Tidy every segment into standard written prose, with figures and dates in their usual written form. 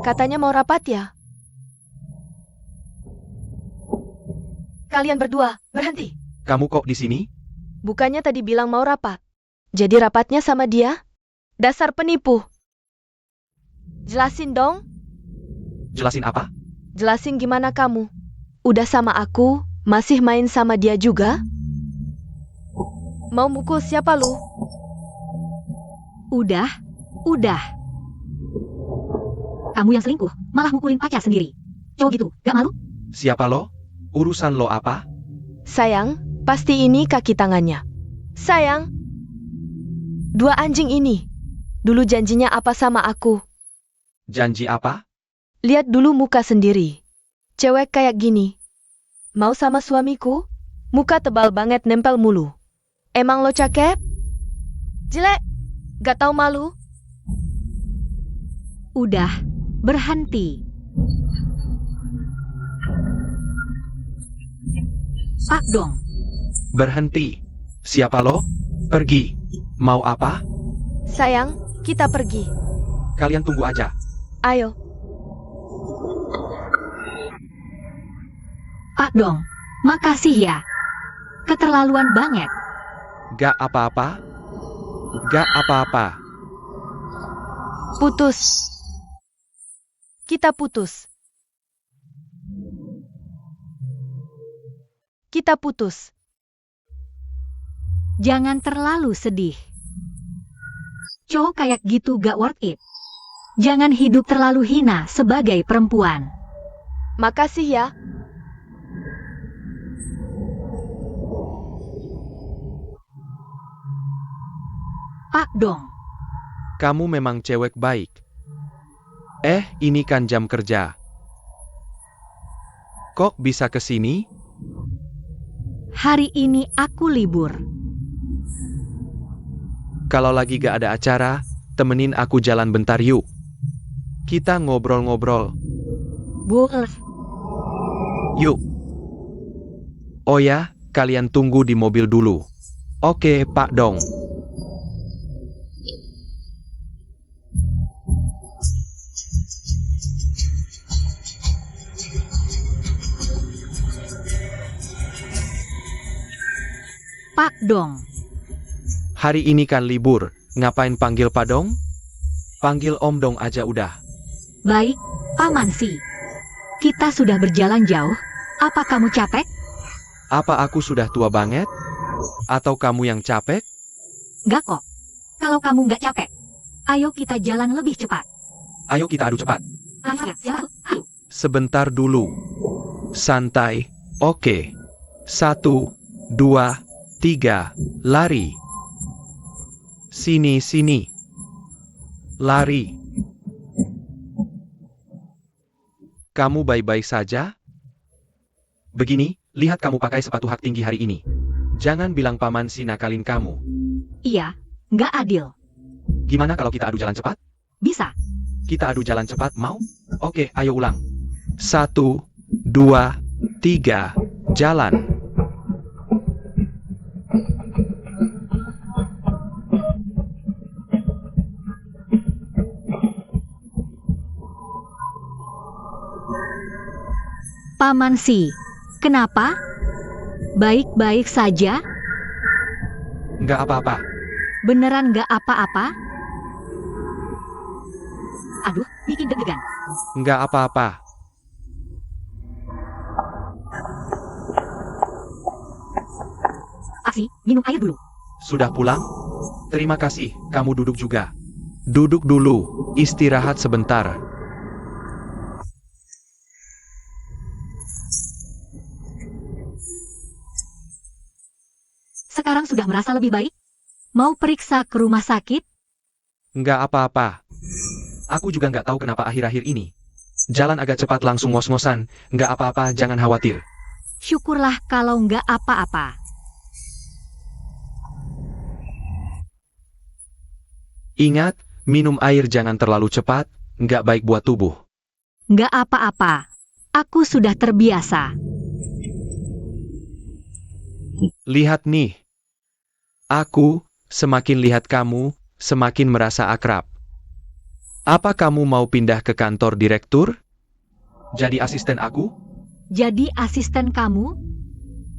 Katanya mau rapat ya? Kalian berdua, berhenti. Kamu kok di sini? Bukannya tadi bilang mau rapat. Jadi rapatnya sama dia? Dasar penipu. Jelasin dong. Jelasin apa? Jelasin gimana kamu? Udah sama aku, masih main sama dia juga? Mau mukul siapa lu? Udah. Kamu yang selingkuh, malah mukulin pacar sendiri. Cowok gitu, gak malu? Siapa lo? Urusan lo apa? Sayang, pasti ini kaki tangannya. Sayang. Dua anjing ini. Dulu janjinya apa sama aku? Janji apa? Lihat dulu muka sendiri. Cewek kayak gini. Mau sama suamiku? Muka tebal banget nempel mulu. Emang lo cakep? Jelek? Gak tahu malu? Udah, berhenti. Pak dong. Berhenti. Siapa lo? Pergi. Mau apa? Sayang, kita pergi. Kalian tunggu aja. Ayo. Pak dong, makasih ya. Keterlaluan banget. Gak apa-apa. Gak apa-apa. Putus. Kita putus. Kita putus. Jangan terlalu sedih. Cowok kayak gitu gak worth it. Jangan hidup terlalu hina sebagai perempuan. Makasih ya. Pak dong. Kamu memang cewek baik. Ini kan jam kerja. Kok bisa ke sini? Hari ini aku libur. Kalau lagi gak ada acara, temenin aku jalan bentar yuk. Kita ngobrol-ngobrol. Boleh. Yuk. Oh ya, kalian tunggu di mobil dulu. Oke, Pak Dong. Pak dong. Hari ini kan libur, ngapain panggil Pak Dong? Panggil Om Dong aja udah. Baik, Paman Si. Kita sudah berjalan jauh. Apa kamu capek? Apa aku sudah tua banget? Atau kamu yang capek? Gak kok. Kalau kamu gak capek, ayo kita jalan lebih cepat. Ayo kita adu cepat. Ayo. Sebentar dulu. Santai. Oke. 1, 2, 3, lari. Sini, sini. Lari. Kamu baik-baik saja? Begini, lihat kamu pakai sepatu hak tinggi hari ini. Jangan bilang Paman Si nakalin kamu. Iya, gak adil. Gimana kalau kita adu jalan cepat? Bisa. Kita adu jalan cepat, mau? Oke, ayo ulang. 1, 2, 3, jalan. Paman Si, kenapa? Baik-baik saja? Nggak apa-apa. Beneran gak apa-apa? Aduh, bikin deg-degan. Nggak apa-apa. Aksi, minum air dulu. Sudah pulang? Terima kasih, kamu duduk juga. Duduk dulu, istirahat sebentar. Sekarang sudah merasa lebih baik? Mau periksa ke rumah sakit? Nggak apa-apa. Aku juga nggak tahu kenapa akhir-akhir ini. Jalan agak cepat langsung ngos-ngosan, nggak apa-apa, jangan khawatir. Syukurlah kalau nggak apa-apa. Ingat, minum air jangan terlalu cepat, nggak baik buat tubuh. Nggak apa-apa. Aku sudah terbiasa. Lihat nih. Aku, semakin lihat kamu, semakin merasa akrab. Apa kamu mau pindah ke kantor direktur? Jadi asisten aku? Jadi asisten kamu?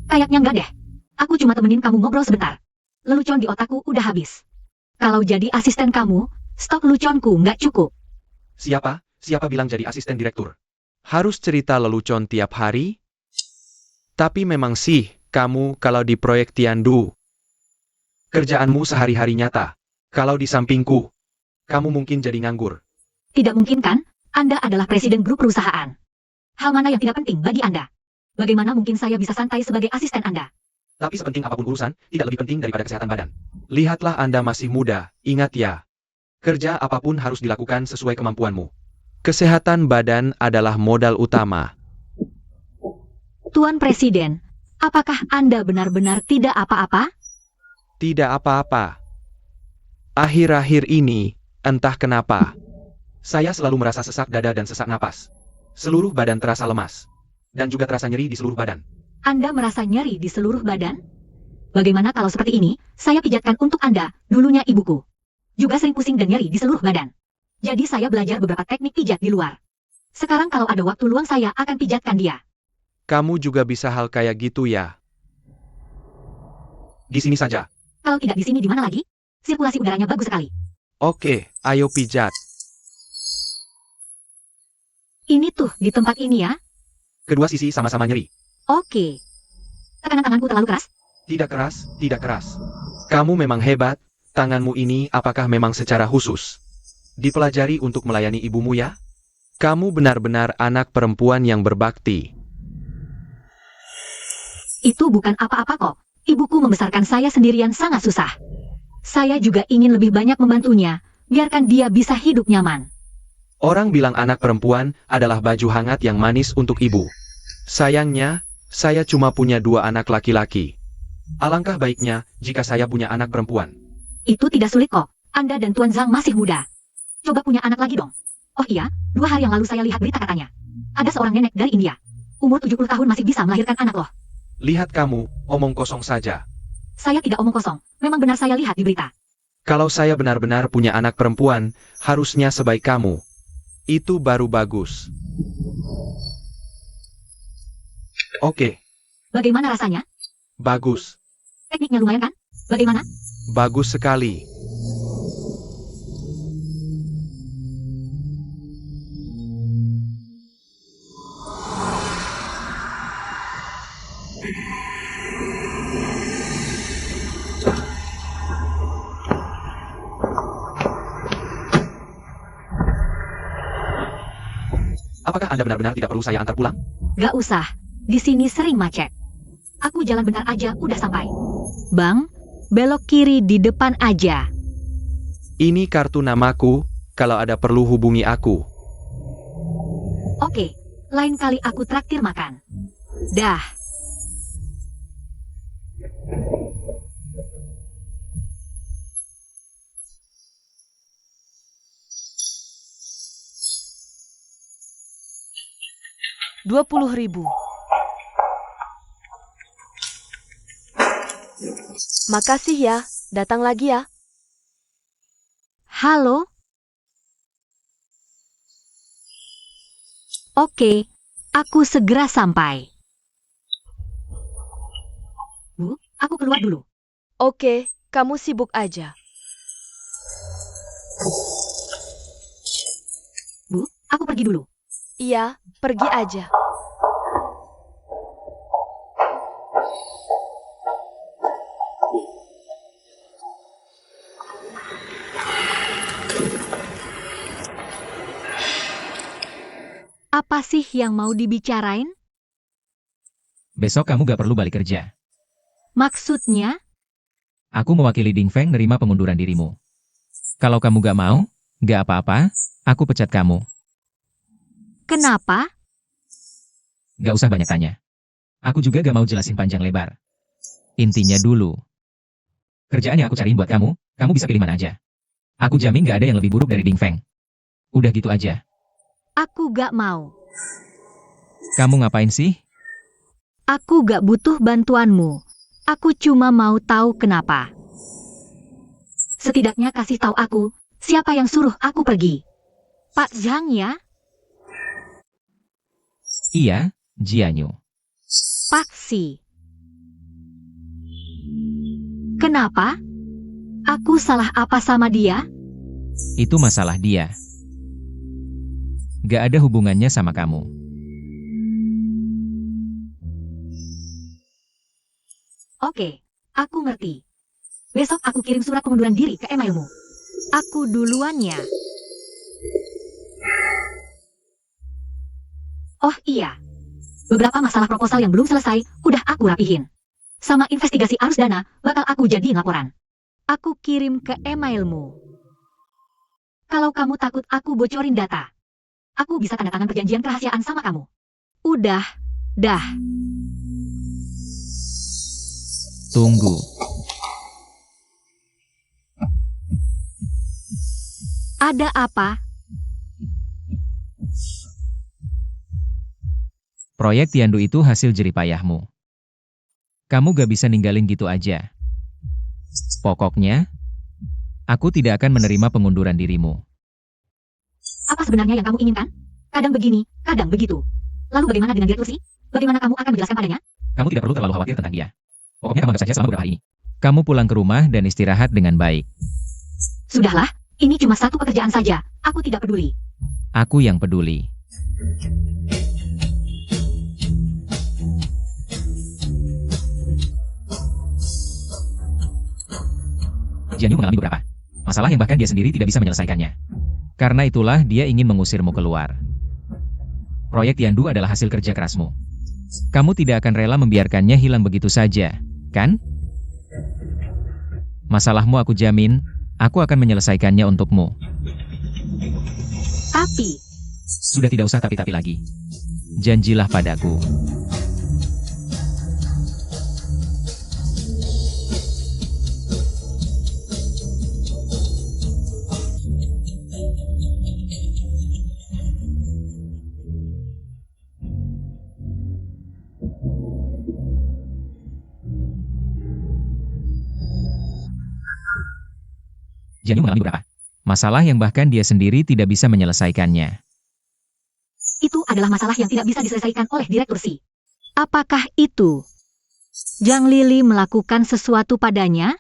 Kayaknya enggak deh. Aku cuma temenin kamu ngobrol sebentar. Lelucon di otakku udah habis. Kalau jadi asisten kamu, stok leluconku nggak cukup. Siapa? Siapa bilang jadi asisten direktur? Harus cerita lelucon tiap hari? Tapi memang sih, kamu kalau di proyek Tiandu. Kerjaanmu sehari-hari nyata. Kalau di sampingku, kamu mungkin jadi nganggur. Tidak mungkin kan? Anda adalah presiden grup perusahaan. Hal mana yang tidak penting bagi Anda? Bagaimana mungkin saya bisa santai sebagai asisten Anda? Tapi sepenting apapun urusan, tidak lebih penting daripada kesehatan badan. Lihatlah Anda masih muda, ingat ya. Kerja apapun harus dilakukan sesuai kemampuanmu. Kesehatan badan adalah modal utama. Tuan Presiden, apakah Anda benar-benar tidak apa-apa? Tidak apa-apa. Akhir-akhir ini, entah kenapa, saya selalu merasa sesak dada dan sesak napas. Seluruh badan terasa lemas. Dan juga terasa nyeri di seluruh badan. Anda merasa nyeri di seluruh badan? Bagaimana kalau seperti ini, saya pijatkan untuk Anda, dulunya ibuku. Juga sering pusing dan nyeri di seluruh badan. Jadi saya belajar beberapa teknik pijat di luar. Sekarang kalau ada waktu luang saya akan pijatkan dia. Kamu juga bisa hal kayak gitu ya? Di sini saja. Kalau tidak di sini di mana lagi? Sirkulasi udaranya bagus sekali. Oke, ayo pijat. Ini tuh, di tempat ini ya? Kedua sisi sama-sama nyeri. Oke. Tekanan tanganku terlalu keras? Tidak keras, tidak keras. Kamu memang hebat. Tanganmu ini apakah memang secara khusus dipelajari untuk melayani ibumu ya? Kamu benar-benar anak perempuan yang berbakti. Itu bukan apa-apa kok. Ibuku membesarkan saya sendirian sangat susah. Saya juga ingin lebih banyak membantunya, biarkan dia bisa hidup nyaman. Orang bilang anak perempuan adalah baju hangat yang manis untuk ibu. Sayangnya, saya cuma punya 2 anak laki-laki. Alangkah baiknya jika saya punya anak perempuan. Itu tidak sulit kok. Anda dan Tuan Zhang masih muda. Coba punya anak lagi dong. Oh iya, 2 hari yang lalu saya lihat berita katanya. Ada seorang nenek dari India. Umur 70 tahun masih bisa melahirkan anak loh. Lihat kamu, omong kosong saja. Saya tidak omong kosong. Memang benar saya lihat di berita. Kalau saya benar-benar punya anak perempuan, harusnya sebaik kamu. Itu baru bagus. Oke, Bagaimana rasanya? bagus. Tekniknya lumayan kan? Bagaimana? Bagus sekali. Apakah Anda benar-benar tidak perlu saya antar pulang? Gak usah. Di sini sering macet. Aku jalan bentar aja udah sampai. Bang, belok kiri di depan aja. Ini kartu namaku, kalau ada perlu hubungi aku. Oke, lain kali aku traktir makan. Dah. $20.000. Makasih ya, datang lagi ya. Halo? Oke, aku segera sampai. Bu, aku keluar dulu. Oke, kamu sibuk aja. Bu, aku pergi dulu. Iya, pergi aja. Apa sih yang mau dibicarain? Besok kamu gak perlu balik kerja. Maksudnya? Aku mewakili Ding Feng nerima pengunduran dirimu. Kalau kamu gak mau, gak apa-apa, aku pecat kamu. Kenapa? Gak usah banyak tanya. Aku juga gak mau jelasin panjang lebar. Intinya dulu. Kerjaan yang aku cariin buat kamu bisa pilih mana aja. Aku jamin gak ada yang lebih buruk dari Ding Feng. Udah gitu aja. Aku gak mau. Kamu ngapain sih? Aku gak butuh bantuanmu. Aku cuma mau tahu kenapa. Setidaknya kasih tahu aku, siapa yang suruh aku pergi. Pak Zhang ya? Iya, Jianyu. Pak Si. Kenapa? Aku salah apa sama dia? Itu masalah dia. Gak ada hubungannya sama kamu. Oke, aku ngerti. Besok aku kirim surat pengunduran diri ke emailmu. Aku duluan ya. Oh iya. Beberapa masalah proposal yang belum selesai, udah aku rapihin. Sama investigasi arus dana, bakal aku jadiin laporan. Aku kirim ke emailmu. Kalau kamu takut aku bocorin data, aku bisa tanda tangan perjanjian kerahasiaan sama kamu. Udah, dah. Tunggu. Ada apa? Proyek Tiandu itu hasil jeripayahmu. Kamu gak bisa ninggalin gitu aja. Pokoknya, aku tidak akan menerima pengunduran dirimu. Apa sebenarnya yang kamu inginkan? Kadang begini, kadang begitu. Lalu bagaimana dengan direktur sih? Bagaimana kamu akan menjelaskan padanya? Kamu tidak perlu terlalu khawatir tentang dia. Pokoknya kamu anggap saja selama beberapa hari ini. Kamu pulang ke rumah dan istirahat dengan baik. Sudahlah, ini cuma satu pekerjaan saja. Aku tidak peduli. Aku yang peduli. Jianyu mengalami beberapa masalah yang bahkan dia sendiri tidak bisa menyelesaikannya. Karena itulah dia ingin mengusirmu keluar. Proyek Tiandu adalah hasil kerja kerasmu. Kamu tidak akan rela membiarkannya hilang begitu saja, kan? Masalahmu aku jamin, aku akan menyelesaikannya untukmu. Tapi, Sudah tidak usah tapi-tapi lagi. Janjilah padaku. Jianyu mengalami beberapa masalah yang bahkan dia sendiri tidak bisa menyelesaikannya. itu adalah masalah yang tidak bisa diselesaikan oleh direktur Si. Apakah itu? Zhang Lili melakukan sesuatu padanya?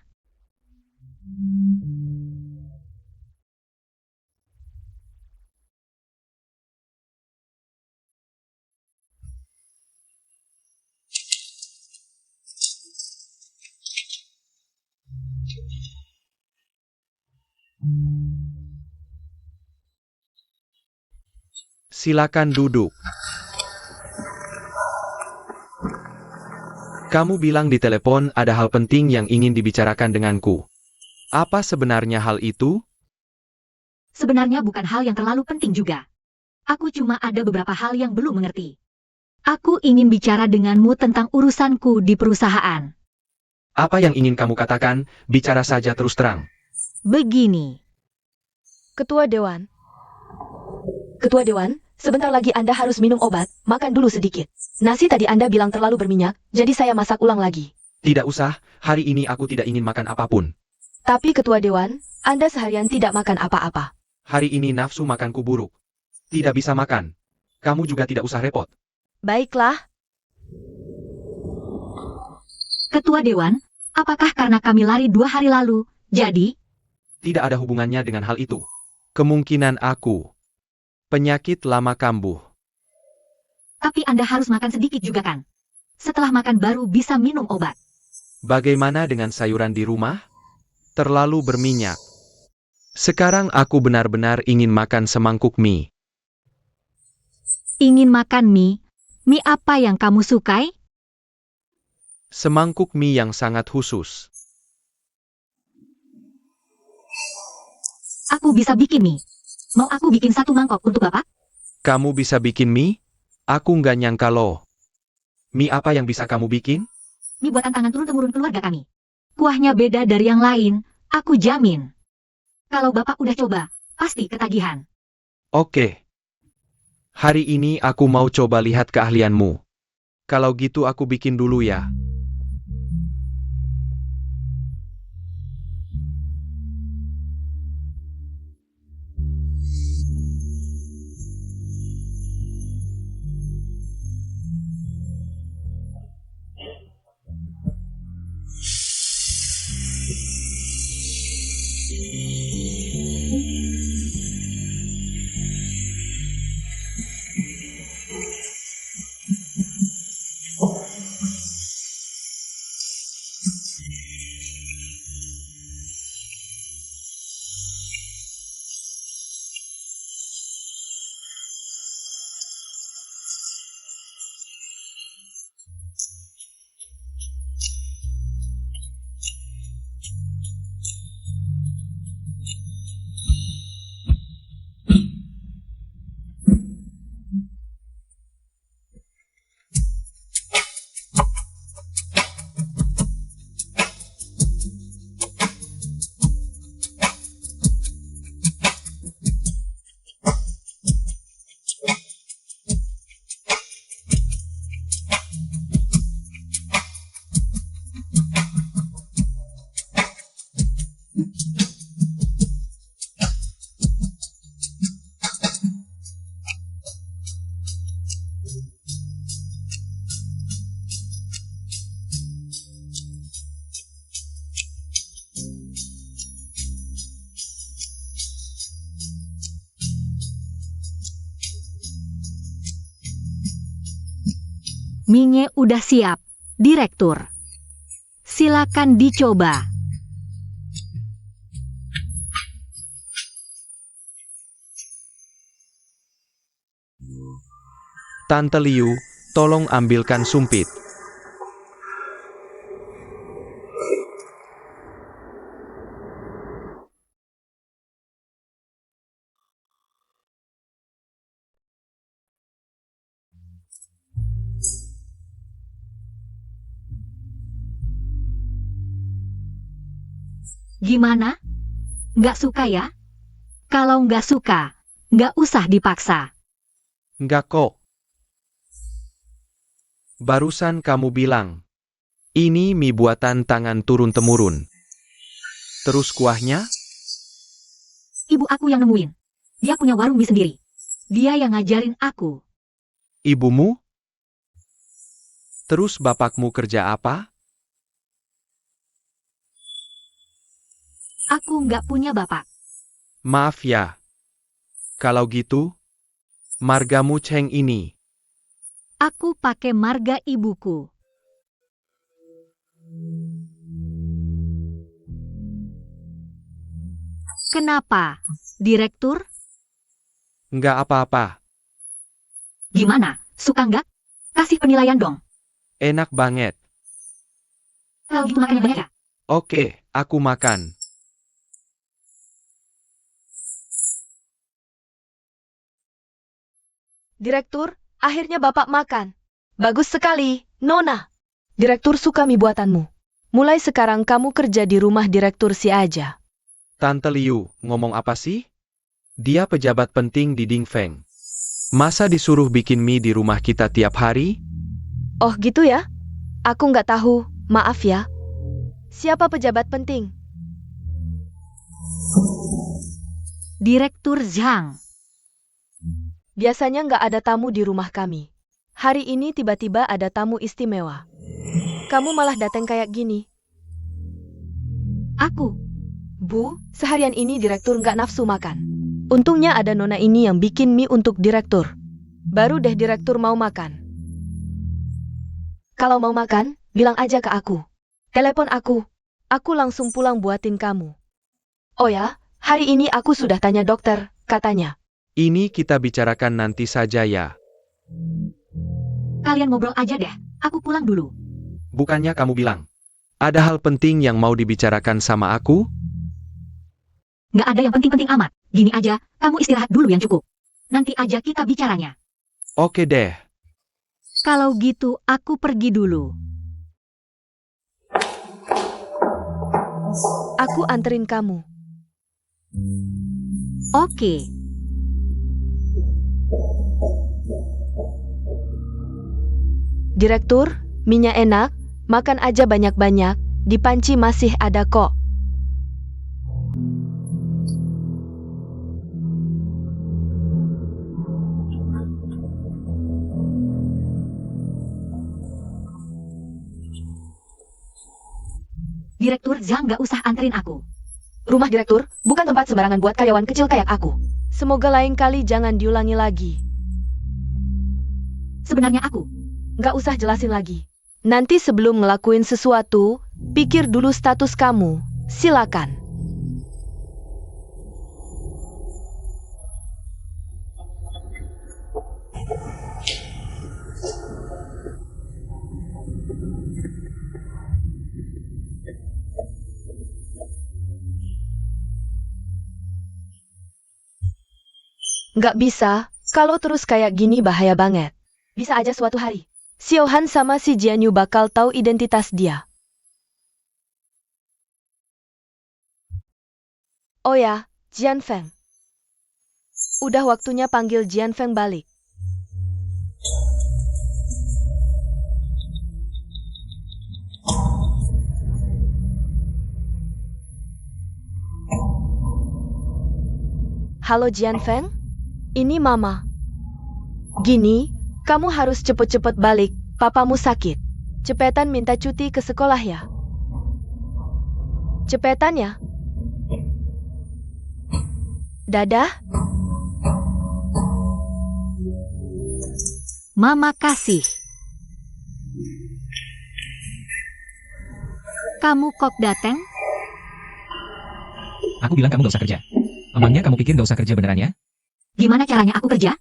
Silakan duduk. Kamu bilang di telepon ada hal penting yang ingin dibicarakan denganku. Apa sebenarnya hal itu? Sebenarnya bukan hal yang terlalu penting juga. Aku cuma ada beberapa hal yang belum mengerti. Aku ingin bicara denganmu tentang urusanku di perusahaan. Apa yang ingin kamu katakan? Bicara saja terus terang. Begini. Ketua Dewan. Ketua Dewan, sebentar lagi Anda harus minum obat, makan dulu sedikit. Nasi tadi Anda bilang terlalu berminyak, jadi saya masak ulang lagi. Tidak usah, hari ini aku tidak ingin makan apapun. Tapi Ketua Dewan, Anda seharian tidak makan apa-apa. Hari ini nafsu makanku buruk. Tidak bisa makan. Kamu juga tidak usah repot. Baiklah, Ketua Dewan, apakah karena kami lari 2 hari lalu, jadi? Tidak ada hubungannya dengan hal itu. Kemungkinan aku. Penyakit lama kambuh. Tapi Anda harus makan sedikit juga kan? Setelah makan baru bisa minum obat. Bagaimana dengan sayuran di rumah? Terlalu berminyak. Sekarang aku benar-benar ingin makan semangkuk mie. Ingin makan mie? Mie apa yang kamu sukai? Semangkuk mie yang sangat khusus. Aku bisa bikin mie. Mau aku bikin 1 mangkok untuk Bapak? Kamu bisa bikin mie? Aku nggak nyangka loh. Mie apa yang bisa kamu bikin? Mie buatan tangan turun-temurun keluarga kami. Kuahnya beda dari yang lain, aku jamin. Kalau Bapak udah coba, pasti ketagihan. Oke. Hari ini aku mau coba lihat keahlianmu. Kalau gitu aku bikin dulu ya. Minge udah siap, Direktur. Silakan dicoba. Tante Liu, tolong ambilkan sumpit. Gimana? Nggak suka ya? Kalau nggak suka, nggak usah dipaksa. Nggak kok. Barusan kamu bilang, ini mie buatan tangan turun-temurun. Terus kuahnya? Ibu aku yang nemuin. Dia punya warung mie sendiri. Dia yang ngajarin aku. Ibumu? Terus bapakmu kerja apa? Aku nggak punya bapak. Maaf ya. Kalau gitu, margamu Cheng ini. Aku pakai marga ibuku. Kenapa, Direktur? Nggak apa-apa. Gimana? Suka nggak? Kasih penilaian dong. Enak banget. Kalau gitu makannya banyak ya? Oke, aku makan. Direktur, akhirnya Bapak makan. Bagus sekali, Nona. Direktur suka mie buatanmu. Mulai sekarang kamu kerja di rumah Direktur si aja. Tante Liu, ngomong apa sih? Dia pejabat penting di Dingfeng. Masa disuruh bikin mie di rumah kita tiap hari? Oh gitu ya? Aku nggak tahu, maaf ya. Siapa pejabat penting? Direktur Zhang. Biasanya nggak ada tamu di rumah kami. Hari ini tiba-tiba ada tamu istimewa. Kamu malah datang kayak gini. Aku. Bu, seharian ini Direktur nggak nafsu makan. Untungnya ada Nona ini yang bikin mie untuk Direktur. Baru deh Direktur mau makan. Kalau mau makan, bilang aja ke aku. Telepon aku. Aku langsung pulang buatin kamu. Oh ya, hari ini aku sudah tanya dokter, katanya. Ini kita bicarakan nanti saja ya. Kalian ngobrol aja deh. Aku pulang dulu. Bukannya kamu bilang, ada hal penting yang mau dibicarakan sama aku? Nggak ada yang penting-penting amat. Gini aja, kamu istirahat dulu yang cukup. Nanti aja kita bicaranya. Oke deh. Kalau gitu, aku pergi dulu. Aku anterin kamu. Oke. Direktur, minyak enak, makan aja banyak-banyak, di panci masih ada kok. Direktur Zhang nggak usah anterin aku. Rumah direktur bukan tempat sembarangan buat karyawan kecil kayak aku. Semoga lain kali jangan diulangi lagi. Sebenarnya aku. Nggak usah jelasin lagi. Nanti sebelum ngelakuin sesuatu, pikir dulu status kamu. Silakan. Nggak bisa, kalau terus kayak gini bahaya banget. Bisa aja suatu hari, Xiaohan sama si Jianyu bakal tahu identitas dia. Oh ya, Jian Feng. Udah waktunya panggil Jian Feng balik. Halo Jian Feng? Ini Mama. Gini, kamu harus cepet-cepet balik, papamu sakit. Cepetan minta cuti ke sekolah ya. Cepetan ya. Dadah. Mama kasih. Kamu kok dateng? Aku bilang kamu gak usah kerja. Emangnya kamu pikir gak usah kerja beneran ya? Gimana caranya aku kerja?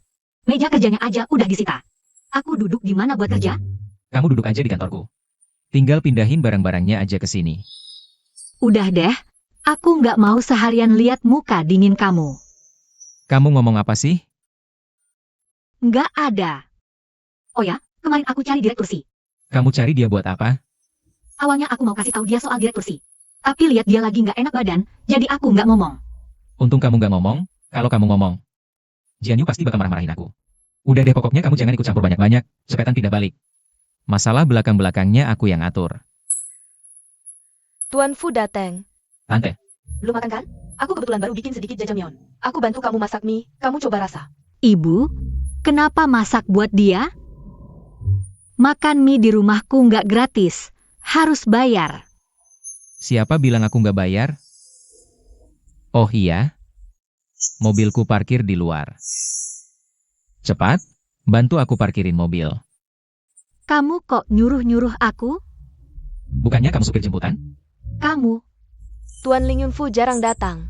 Meja kerjanya aja udah disita. Aku duduk di mana buat kerja? Kamu duduk aja di kantorku. Tinggal pindahin barang-barangnya aja ke sini. Udah deh, aku nggak mau seharian lihat muka dingin kamu. Kamu ngomong apa sih? Nggak ada. Oh ya, kemarin aku cari direktur Si. Kamu cari dia buat apa? Awalnya aku mau kasih tahu dia soal direktur Si. Tapi lihat dia lagi nggak enak badan, jadi aku nggak ngomong. Untung kamu gak ngomong. Kalau kamu ngomong, Jianyu pasti bakal marah-marahin aku. Udah deh, pokoknya kamu jangan ikut campur banyak-banyak. Cepetan pindah balik. Masalah belakang-belakangnya aku yang atur. Tuan Fu dateng. Tante, Belum makan kan? Aku kebetulan baru bikin sedikit jajangmyeon. Aku bantu kamu masak mie, kamu coba rasa. Ibu, kenapa masak buat dia? Makan mie di rumahku nggak gratis, harus bayar. siapa bilang aku gak bayar? Oh iya? Mobilku parkir di luar. Cepat, bantu aku parkirin mobil. Kamu kok nyuruh-nyuruh aku? Bukannya kamu supir jemputan? Kamu, Tuan Ling Yunfu jarang datang.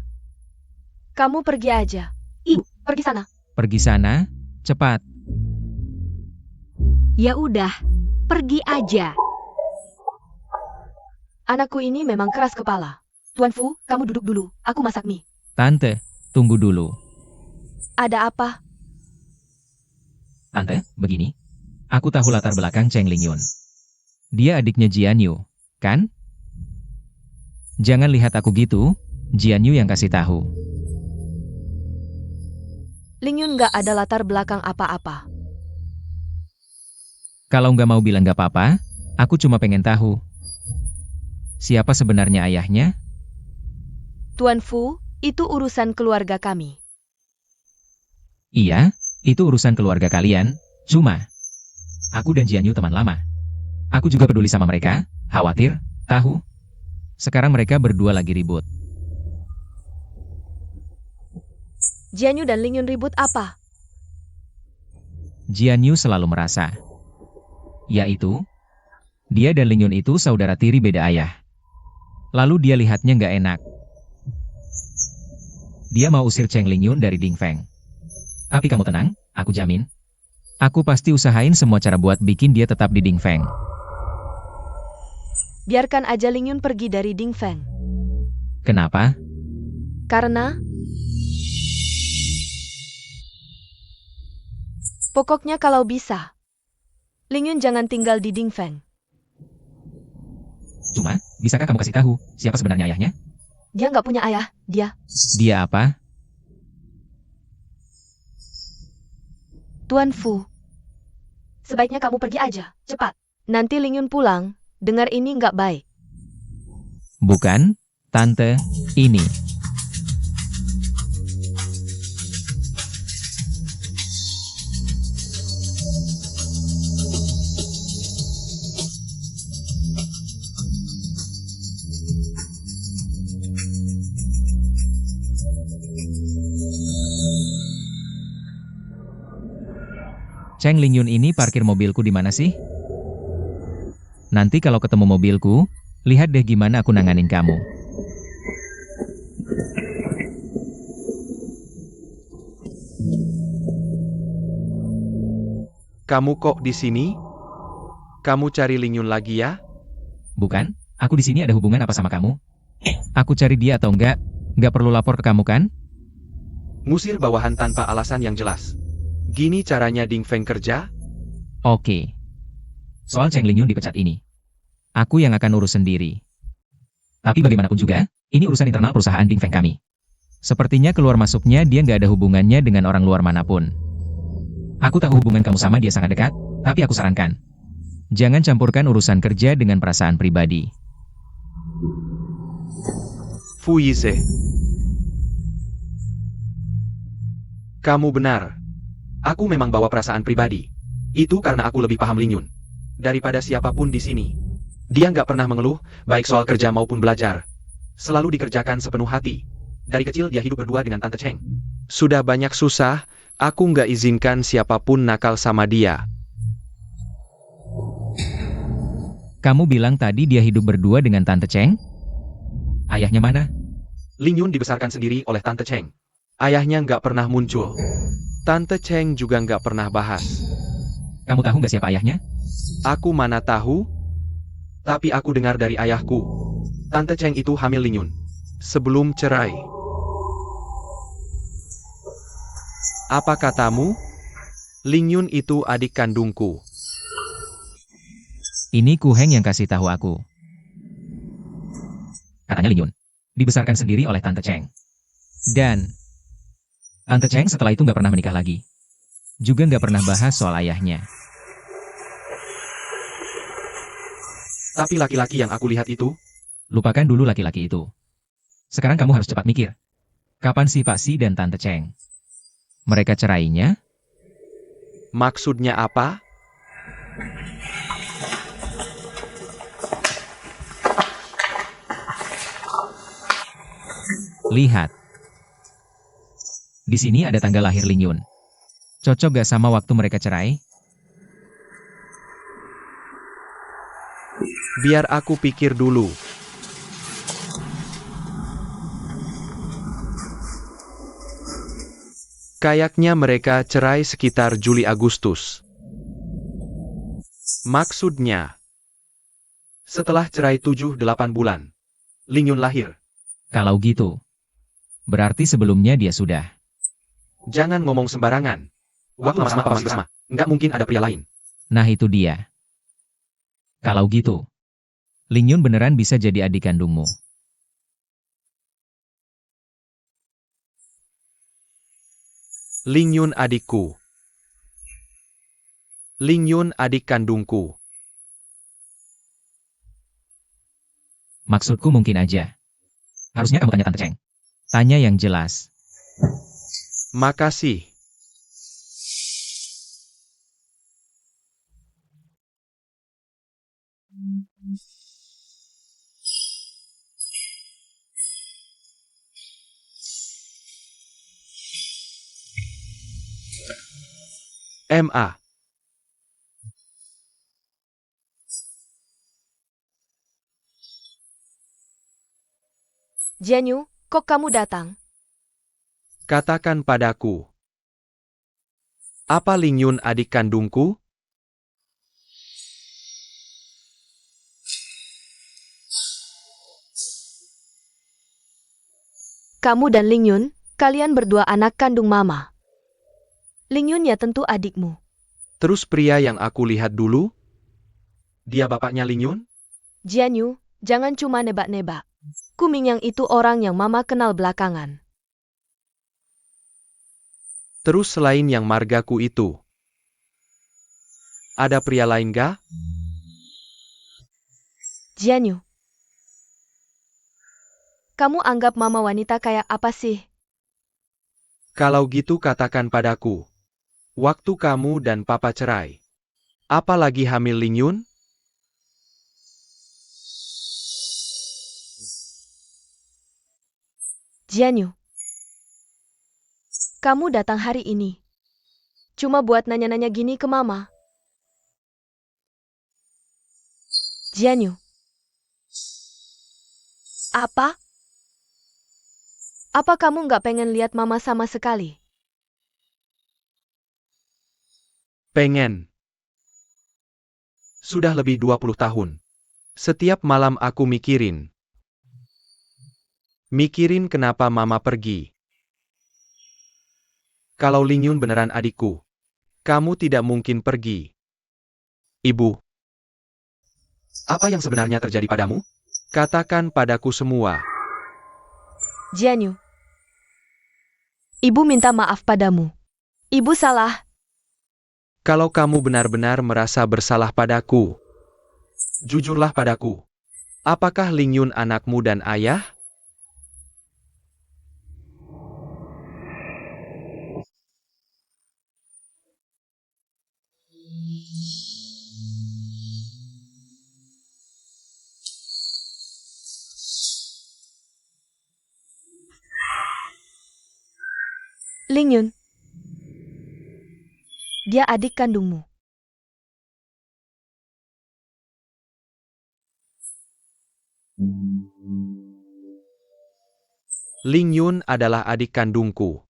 Kamu pergi aja. Ibu. Pergi sana. Pergi sana, cepat. ya udah, pergi aja. Anakku ini memang keras kepala. Tuan Fu, kamu duduk dulu. Aku masak mie. Tante, tunggu dulu. Ada apa? Tante, begini. Aku tahu latar belakang Cheng Lingyun. Dia adiknya Jianyu, kan? Jangan lihat aku gitu, Jianyu yang kasih tahu. Ling Yun nggak ada latar belakang apa-apa. Kalau nggak mau bilang nggak apa-apa, aku cuma pengen tahu. Siapa sebenarnya ayahnya? Tuan Fu, itu urusan keluarga kami. Iya, itu urusan keluarga kalian, cuma aku dan Jianyu teman lama. Aku juga peduli sama mereka, khawatir, tahu. Sekarang mereka berdua lagi ribut. Jianyu dan Ling Yun ribut apa? Jianyu selalu merasa, yaitu, dia dan Lingyun itu saudara tiri beda ayah. Lalu dia lihatnya nggak enak. Dia mau usir Cheng Lingyun dari Dingfeng. Tapi kamu tenang, aku jamin. Aku pasti usahain semua cara buat bikin dia tetap di Dingfeng. Biarkan aja Ling Yun pergi dari Dingfeng. Kenapa? Karena... Pokoknya kalau bisa, Ling Yun jangan tinggal di Dingfeng. Cuma, bisakah kamu kasih tahu siapa sebenarnya ayahnya? Dia nggak punya ayah, dia. Dia apa? Tuan Fu. Sebaiknya kamu pergi aja, cepat. Nanti Ling Yun pulang, dengar ini nggak baik. Bukan, Tante, ini. Cheng Lingyun ini parkir mobilku di mana sih? Nanti kalau ketemu mobilku, lihat deh gimana aku nanganin kamu. Kamu kok di sini? Kamu cari Lingyun lagi ya? Bukan? Aku di sini ada hubungan apa sama kamu? Aku cari dia atau enggak? Enggak perlu lapor ke kamu kan? Ngusir bawahan tanpa alasan yang jelas. Gini caranya Ding Feng kerja? Oke. Soal Cheng Lingyun dipecat ini, aku yang akan urus sendiri. Tapi bagaimanapun juga, ini urusan internal perusahaan Ding Feng kami. Sepertinya keluar masuknya dia nggak ada hubungannya dengan orang luar manapun. Aku tahu hubungan kamu sama dia sangat dekat, tapi aku sarankan, jangan campurkan urusan kerja dengan perasaan pribadi. Fu Yise. Kamu benar. Aku memang bawa perasaan pribadi. Itu karena aku lebih paham Lingyun daripada siapapun di sini. Dia nggak pernah mengeluh, baik soal kerja maupun belajar. Selalu dikerjakan sepenuh hati. Dari kecil dia hidup berdua dengan Tante Cheng. Sudah banyak susah, aku nggak izinkan siapapun nakal sama dia. Kamu bilang tadi dia hidup berdua dengan Tante Cheng? Ayahnya mana? Lingyun dibesarkan sendiri oleh Tante Cheng. Ayahnya nggak pernah muncul. Tante Cheng juga nggak pernah bahas. Kamu tahu nggak siapa ayahnya? Aku mana tahu? Tapi aku dengar dari ayahku. Tante Cheng itu hamil Lingyun sebelum cerai. Apa katamu? Lingyun itu adik kandungku. Ini Ku Heng yang kasih tahu aku. Katanya Lingyun dibesarkan sendiri oleh Tante Cheng. Dan Tante Cheng setelah itu nggak pernah menikah lagi. Juga nggak pernah bahas soal ayahnya. Tapi laki-laki yang aku lihat itu, Lupakan dulu laki-laki itu. Sekarang kamu harus cepat mikir. Kapan sih Pak Si dan Tante Cheng? Mereka cerainya? maksudnya apa? Lihat. Di sini ada tanggal lahir Lingyun. Cocok gak sama waktu mereka cerai? Biar aku pikir dulu. Kayaknya mereka cerai sekitar Juli-Agustus. Maksudnya, setelah cerai 7-8 bulan, Lingyun lahir. Kalau gitu, berarti sebelumnya dia sudah. Jangan ngomong sembarangan. Waktu sama Papa masih bersama, nggak mungkin ada pria lain. Nah itu dia. Kalau gitu, Lingyun beneran bisa jadi adik kandungmu. Lingyun adikku. Lingyun adik kandungku. Maksudku mungkin aja. Harusnya kamu tanya Tante Cheng. Tanya yang jelas. Makasih. MA. Jianyu, kok kamu datang? Katakan padaku. Apa Lingyun adik kandungku? Kamu dan Lingyun, kalian berdua anak kandung mama. Lingyun ya tentu adikmu. Terus pria yang aku lihat dulu? Dia bapaknya Lingyun? Jianyu, jangan cuma nebak-nebak. Kuming yang itu orang yang mama kenal belakangan. Terus selain yang margaku itu, ada pria lain gak? Jianyu, kamu anggap mama wanita kayak apa sih? Kalau gitu katakan padaku. Waktu kamu dan papa cerai. Apalagi hamil Lingyun? Jianyu, kamu datang hari ini Cuma buat nanya-nanya gini ke Mama. Jianyu. Apa? Apa kamu nggak pengen lihat Mama sama sekali? Pengen. Sudah lebih 20 tahun. Setiap malam aku mikirin. Mikirin kenapa Mama pergi. Kalau Lingyun beneran adikku, kamu tidak mungkin pergi. Ibu. Apa yang sebenarnya terjadi padamu? Katakan padaku semua. Jianyu. Ibu minta maaf padamu. Ibu salah. Kalau kamu benar-benar merasa bersalah padaku, jujurlah padaku. Apakah Lingyun anakmu dan ayah? Lingyun. Dia adik kandungmu. Lingyun adalah adik kandungku.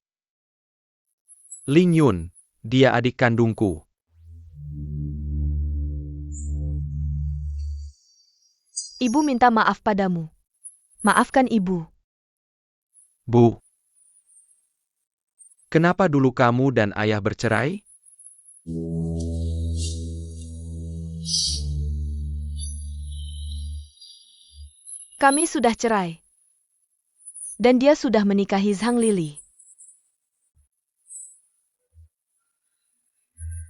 Lingyun, dia adik kandungku. Ibu minta maaf padamu. Maafkan ibu. Bu. Kenapa dulu kamu dan ayah bercerai? Kami sudah cerai. Dan dia sudah menikahi Zhang Lili.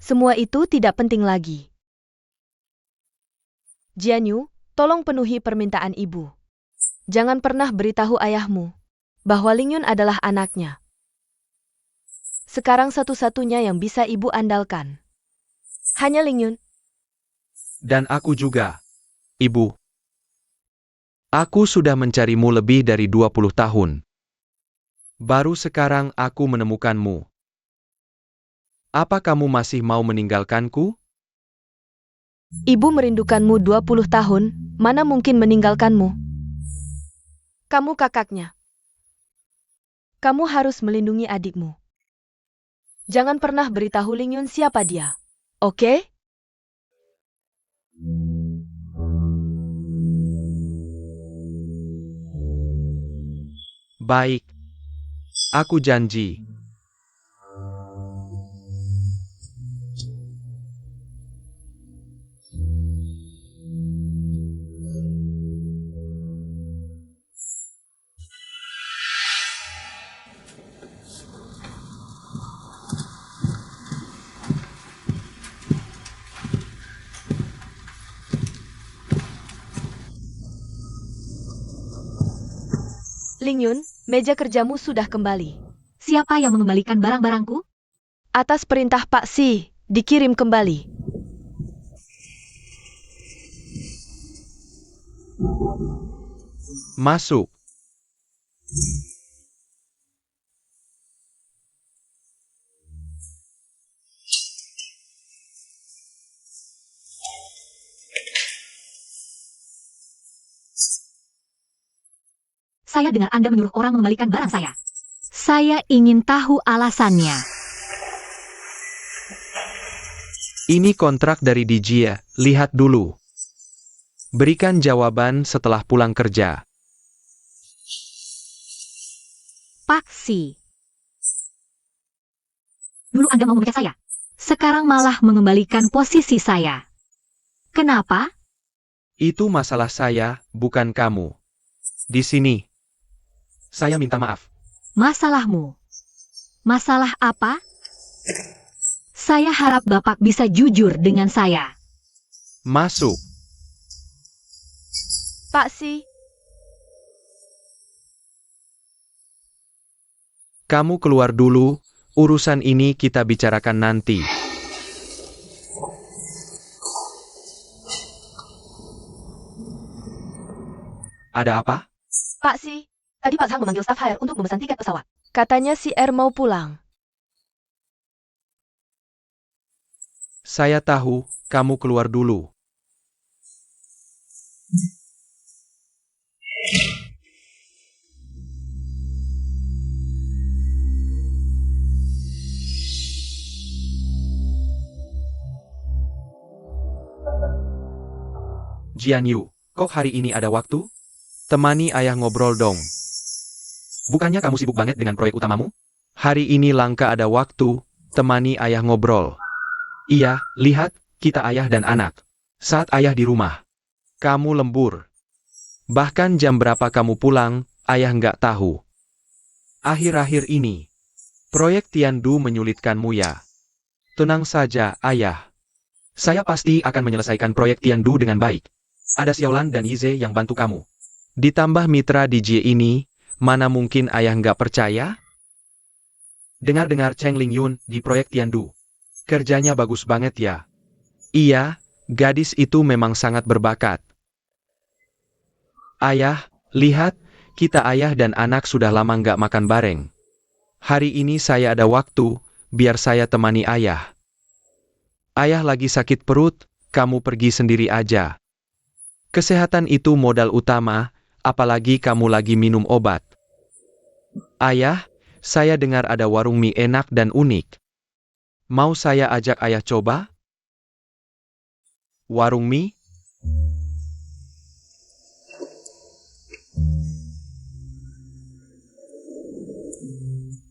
Semua itu tidak penting lagi. Jianyu, tolong penuhi permintaan ibu. Jangan pernah beritahu ayahmu bahwa Lingyun adalah anaknya. Sekarang satu-satunya yang bisa ibu andalkan. Hanya Lingyun. Dan aku juga. Ibu. Aku sudah mencarimu lebih dari 20 tahun. Baru sekarang aku menemukanmu. Apa kamu masih mau meninggalkanku? Ibu merindukanmu 20 tahun, mana mungkin meninggalkanmu? Kamu kakaknya. Kamu harus melindungi adikmu. Jangan pernah beritahu Lingyun siapa dia. Oke? Baik. Aku janji. Lingyun, meja kerjamu sudah kembali. Siapa yang mengembalikan barang-barangku? Atas perintah Pak Si, dikirim kembali. Masuk. Saya dengar Anda menyuruh orang mengembalikan barang saya. Saya ingin tahu alasannya. Ini kontrak dari Dijia, lihat dulu. Berikan jawaban setelah pulang kerja. Pak Si. Dulu Anda mau memecat saya. Sekarang malah mengembalikan posisi saya. Kenapa? Itu masalah saya, bukan kamu. Di sini. Saya minta maaf. Masalahmu. Masalah apa? Saya harap Bapak bisa jujur dengan saya. Masuk. Pak Si, Kamu keluar dulu, urusan ini kita bicarakan nanti. Ada apa? Pak Si. Tadi Pak Zhang memanggil staf HR untuk memesan tiket pesawat. Katanya si R mau pulang. Saya tahu, kamu keluar dulu. Jian Yu, kok hari ini ada waktu? Temani ayah ngobrol dong. Bukannya kamu sibuk banget dengan proyek utamamu? Hari ini langka ada waktu, temani ayah ngobrol. Iya, lihat, kita ayah dan anak. Saat ayah di rumah. Kamu lembur. Bahkan jam berapa kamu pulang, ayah nggak tahu. Akhir-akhir ini, proyek Tiandu menyulitkanmu ya. Tenang saja, ayah. Saya pasti akan menyelesaikan proyek Tiandu dengan baik. Ada Xiaolan dan Yize yang bantu kamu. Ditambah mitra di Jie ini, mana mungkin ayah nggak percaya? Dengar-dengar Cheng Lingyun di proyek Tiandu. Kerjanya bagus banget ya. Iya, gadis itu memang sangat berbakat. Ayah, lihat, kita ayah dan anak sudah lama nggak makan bareng. Hari ini saya ada waktu, biar saya temani ayah. Ayah lagi sakit perut, kamu pergi sendiri aja. Kesehatan itu modal utama, apalagi kamu lagi minum obat. Ayah, saya dengar ada warung mie enak dan unik. Mau saya ajak ayah coba? Warung mie?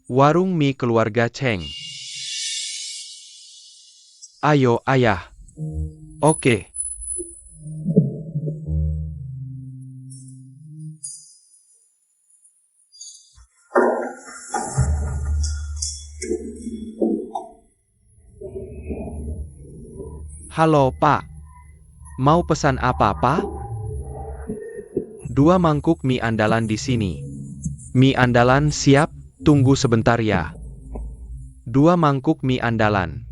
Warung mie keluarga Cheng. Ayo, ayah. Oke. Halo, Pak. Mau pesan apa, Pak? 2 mangkuk mie andalan di sini. Mie andalan siap, tunggu sebentar ya. 2 mangkuk mie andalan.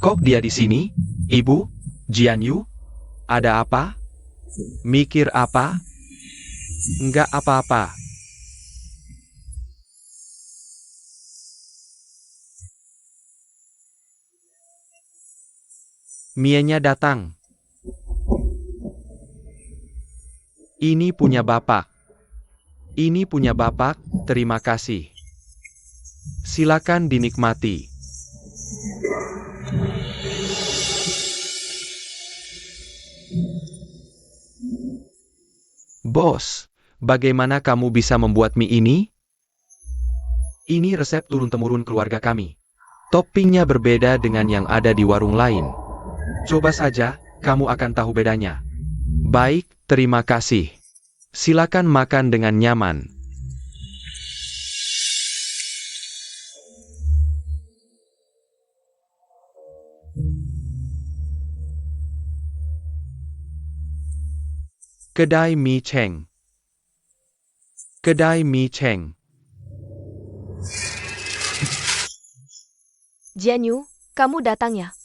Kok dia di sini? Ibu? Jian Yu? Ada apa? Mikir apa? Enggak apa-apa. Mienya datang. Ini punya Bapak. Ini punya Bapak, terima kasih. Silakan dinikmati. Bos, bagaimana kamu bisa membuat mie ini? Ini resep turun-temurun keluarga kami. Toppingnya berbeda dengan yang ada di warung lain. Coba saja, kamu akan tahu bedanya. Baik, terima kasih. Silakan makan dengan nyaman. Kedai Mie Cheng. Kedai Mie Cheng. Jian Yu, kamu datang ya?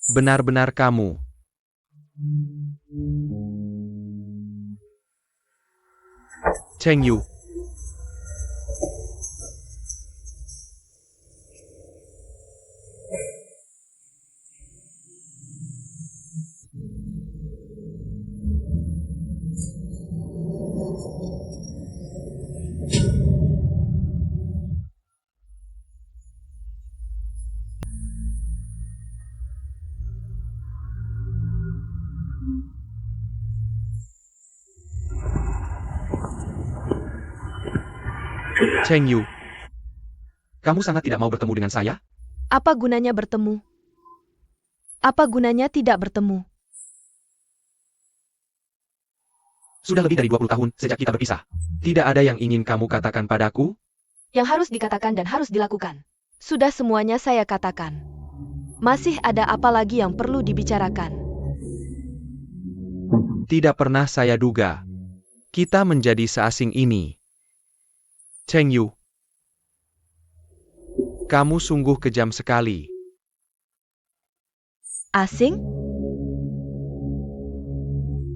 Benar-benar kamu. Cheng Yu. Cheng Yu. Kamu sangat tidak mau bertemu dengan saya? Apa gunanya bertemu? Apa gunanya tidak bertemu? Sudah lebih dari 20 tahun sejak kita berpisah. Tidak ada yang ingin kamu katakan padaku? Yang harus dikatakan dan harus dilakukan. Sudah semuanya saya katakan. Masih ada apa lagi yang perlu dibicarakan? Tidak pernah saya duga. Kita menjadi seasing ini. Cheng Yu. Kamu sungguh kejam sekali. Asing?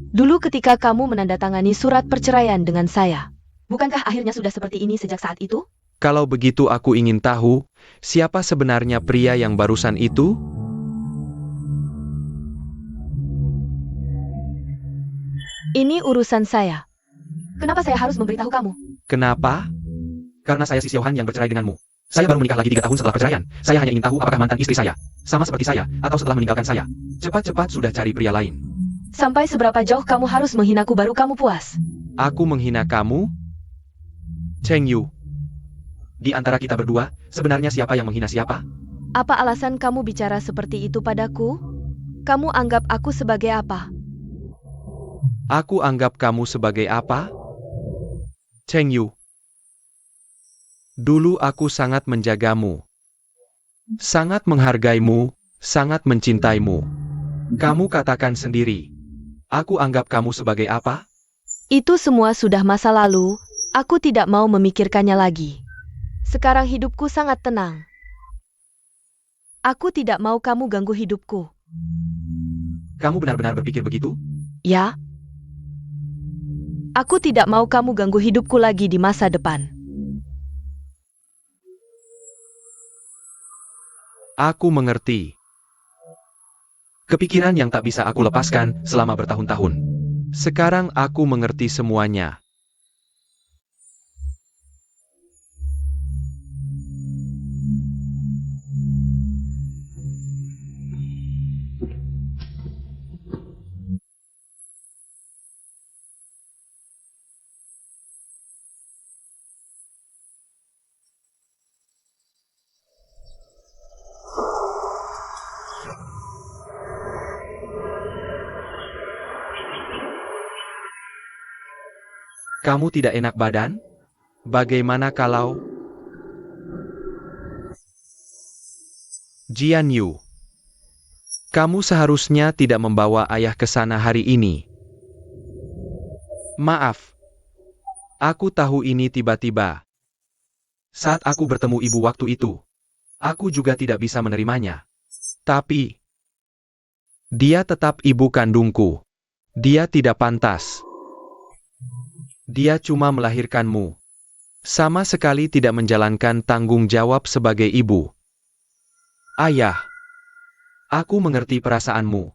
Dulu ketika kamu menandatangani surat perceraian dengan saya. Bukankah akhirnya sudah seperti ini sejak saat itu? Kalau begitu aku ingin tahu, siapa sebenarnya pria yang barusan itu? Ini urusan saya. Kenapa saya harus memberitahu kamu? Kenapa? Karena saya si Xiaohan yang bercerai denganmu. Saya baru menikah lagi 3 tahun setelah perceraian. Saya hanya ingin tahu apakah mantan istri saya sama seperti saya, atau setelah meninggalkan saya. Cepat-cepat sudah cari pria lain. Sampai seberapa jauh kamu harus menghinaku baru kamu puas? Aku menghina kamu? Cheng Yu. Di antara kita berdua, sebenarnya siapa yang menghina siapa? Apa alasan kamu bicara seperti itu padaku? Kamu anggap aku sebagai apa? Aku anggap kamu sebagai apa? Cheng Yu. Dulu aku sangat menjagamu. Sangat menghargaimu, sangat mencintaimu. Kamu katakan sendiri. Aku anggap kamu sebagai apa? Itu semua sudah masa lalu, aku tidak mau memikirkannya lagi. Sekarang hidupku sangat tenang. Aku tidak mau kamu ganggu hidupku. Kamu benar-benar berpikir begitu? Ya? Aku tidak mau kamu ganggu hidupku lagi di masa depan. Aku mengerti. Kepikiran yang tak bisa aku lepaskan selama bertahun-tahun. Sekarang aku mengerti semuanya. Kamu tidak enak badan? Bagaimana kalau... Jian Yu. Kamu seharusnya tidak membawa ayah ke sana hari ini. Maaf. Aku tahu ini tiba-tiba. Saat aku bertemu ibu waktu itu, aku juga tidak bisa menerimanya. Tapi, dia tetap ibu kandungku. Dia tidak pantas. Dia cuma melahirkanmu. Sama sekali tidak menjalankan tanggung jawab sebagai ibu. Ayah, aku mengerti perasaanmu.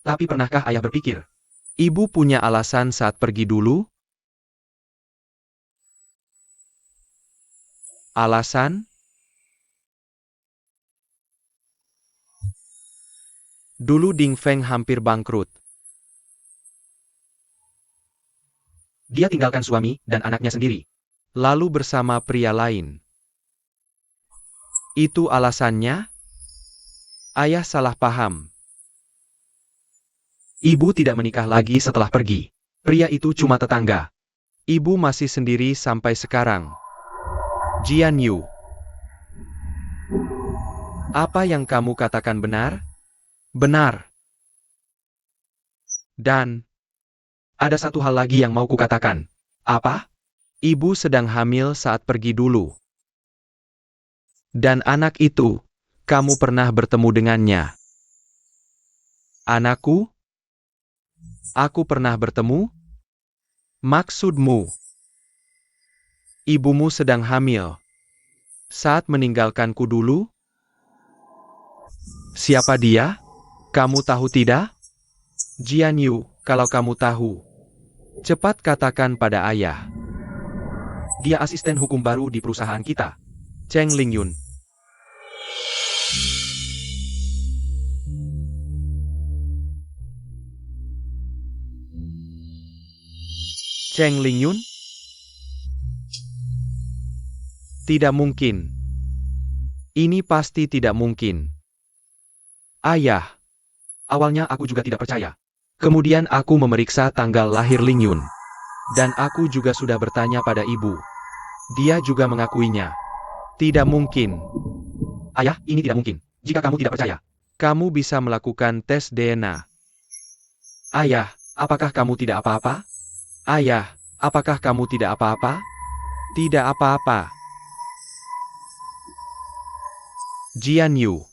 Tapi pernahkah ayah berpikir, ibu punya alasan saat pergi dulu? Alasan? Dulu Ding Feng hampir bangkrut. Dia tinggalkan suami dan anaknya sendiri. Lalu bersama pria lain. Itu alasannya? Ayah salah paham. Ibu tidak menikah lagi setelah pergi. Pria itu cuma tetangga. Ibu masih sendiri sampai sekarang. Jian Yu. Apa yang kamu katakan benar? Benar. Dan ada satu hal lagi yang mau kukatakan. Apa? Ibu sedang hamil saat pergi dulu. Dan anak itu, kamu pernah bertemu dengannya. Anakku? Aku pernah bertemu? Maksudmu? Ibumu sedang hamil. Saat meninggalkanku dulu? Siapa dia? Kamu tahu tidak? Jian Yu, kalau kamu tahu, cepat katakan pada ayah. Dia asisten hukum baru di perusahaan kita. Cheng Lingyun. Cheng Lingyun? Tidak mungkin. Ini pasti tidak mungkin. Ayah. Awalnya aku juga tidak percaya. Kemudian aku memeriksa tanggal lahir Lingyun. Dan aku juga sudah bertanya pada ibu. Dia juga mengakuinya. Tidak mungkin. Ayah, ini tidak mungkin. Jika kamu tidak percaya, kamu bisa melakukan tes DNA. Ayah, apakah kamu tidak apa-apa? Ayah, apakah kamu tidak apa-apa? Tidak apa-apa. Jian Yu.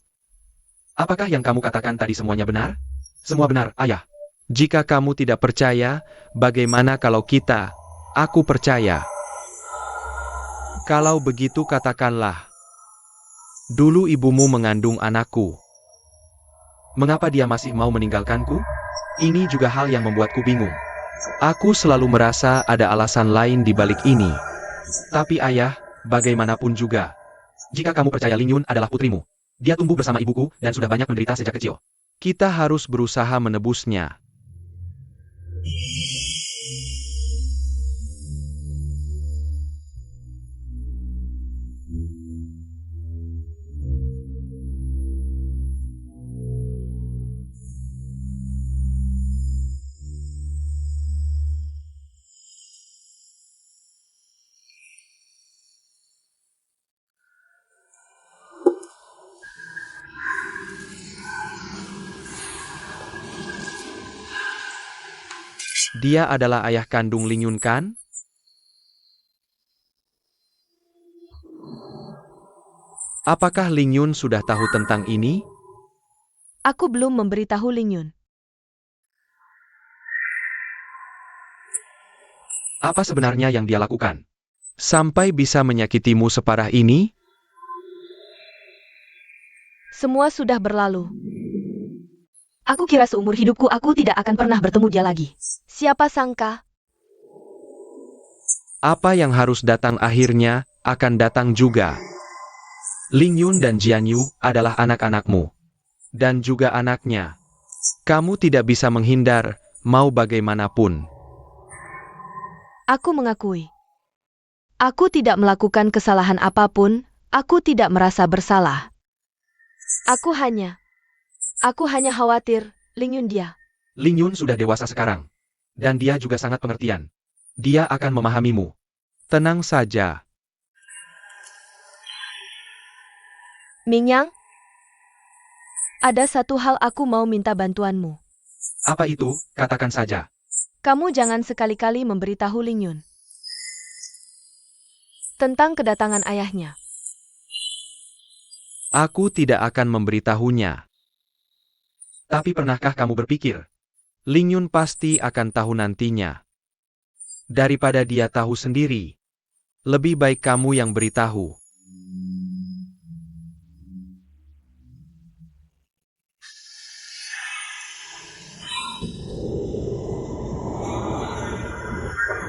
Apakah yang kamu katakan tadi semuanya benar? Semua benar, ayah. Jika kamu tidak percaya, bagaimana kalau kita? Aku percaya. Kalau begitu katakanlah. Dulu ibumu mengandung anakku. Mengapa dia masih mau meninggalkanku? Ini juga hal yang membuatku bingung. Aku selalu merasa ada alasan lain di balik ini. Tapi ayah, bagaimanapun juga. Jika kamu percaya Ling Yun adalah putrimu, dia tumbuh bersama ibuku dan sudah banyak menderita sejak kecil. Kita harus berusaha menebusnya. Dia adalah ayah kandung Ling Yun kan? Apakah Ling Yun sudah tahu tentang ini? Aku belum memberitahu Ling Yun. Apa sebenarnya yang dia lakukan? Sampai bisa menyakitimu separah ini? Semua sudah berlalu. Aku kira seumur hidupku aku tidak akan pernah bertemu dia lagi. Siapa sangka? Apa yang harus datang akhirnya, akan datang juga. Ling Yun dan Jian Yu adalah anak-anakmu. Dan juga anaknya. Kamu tidak bisa menghindar, mau bagaimanapun. Aku mengakui. Aku tidak melakukan kesalahan apapun, aku tidak merasa bersalah. Aku hanya khawatir, Ling Yun dia. Ling Yun sudah dewasa sekarang. Dan dia juga sangat pengertian. Dia akan memahamimu. Tenang saja. Mingyang, ada satu hal aku mau minta bantuanmu. Apa itu? Katakan saja. Kamu jangan sekali-kali memberitahu Ling Yun tentang kedatangan ayahnya. Aku tidak akan memberitahunya. Tapi pernahkah kamu berpikir? Ling Yun pasti akan tahu nantinya. Daripada dia tahu sendiri. Lebih baik kamu yang beritahu.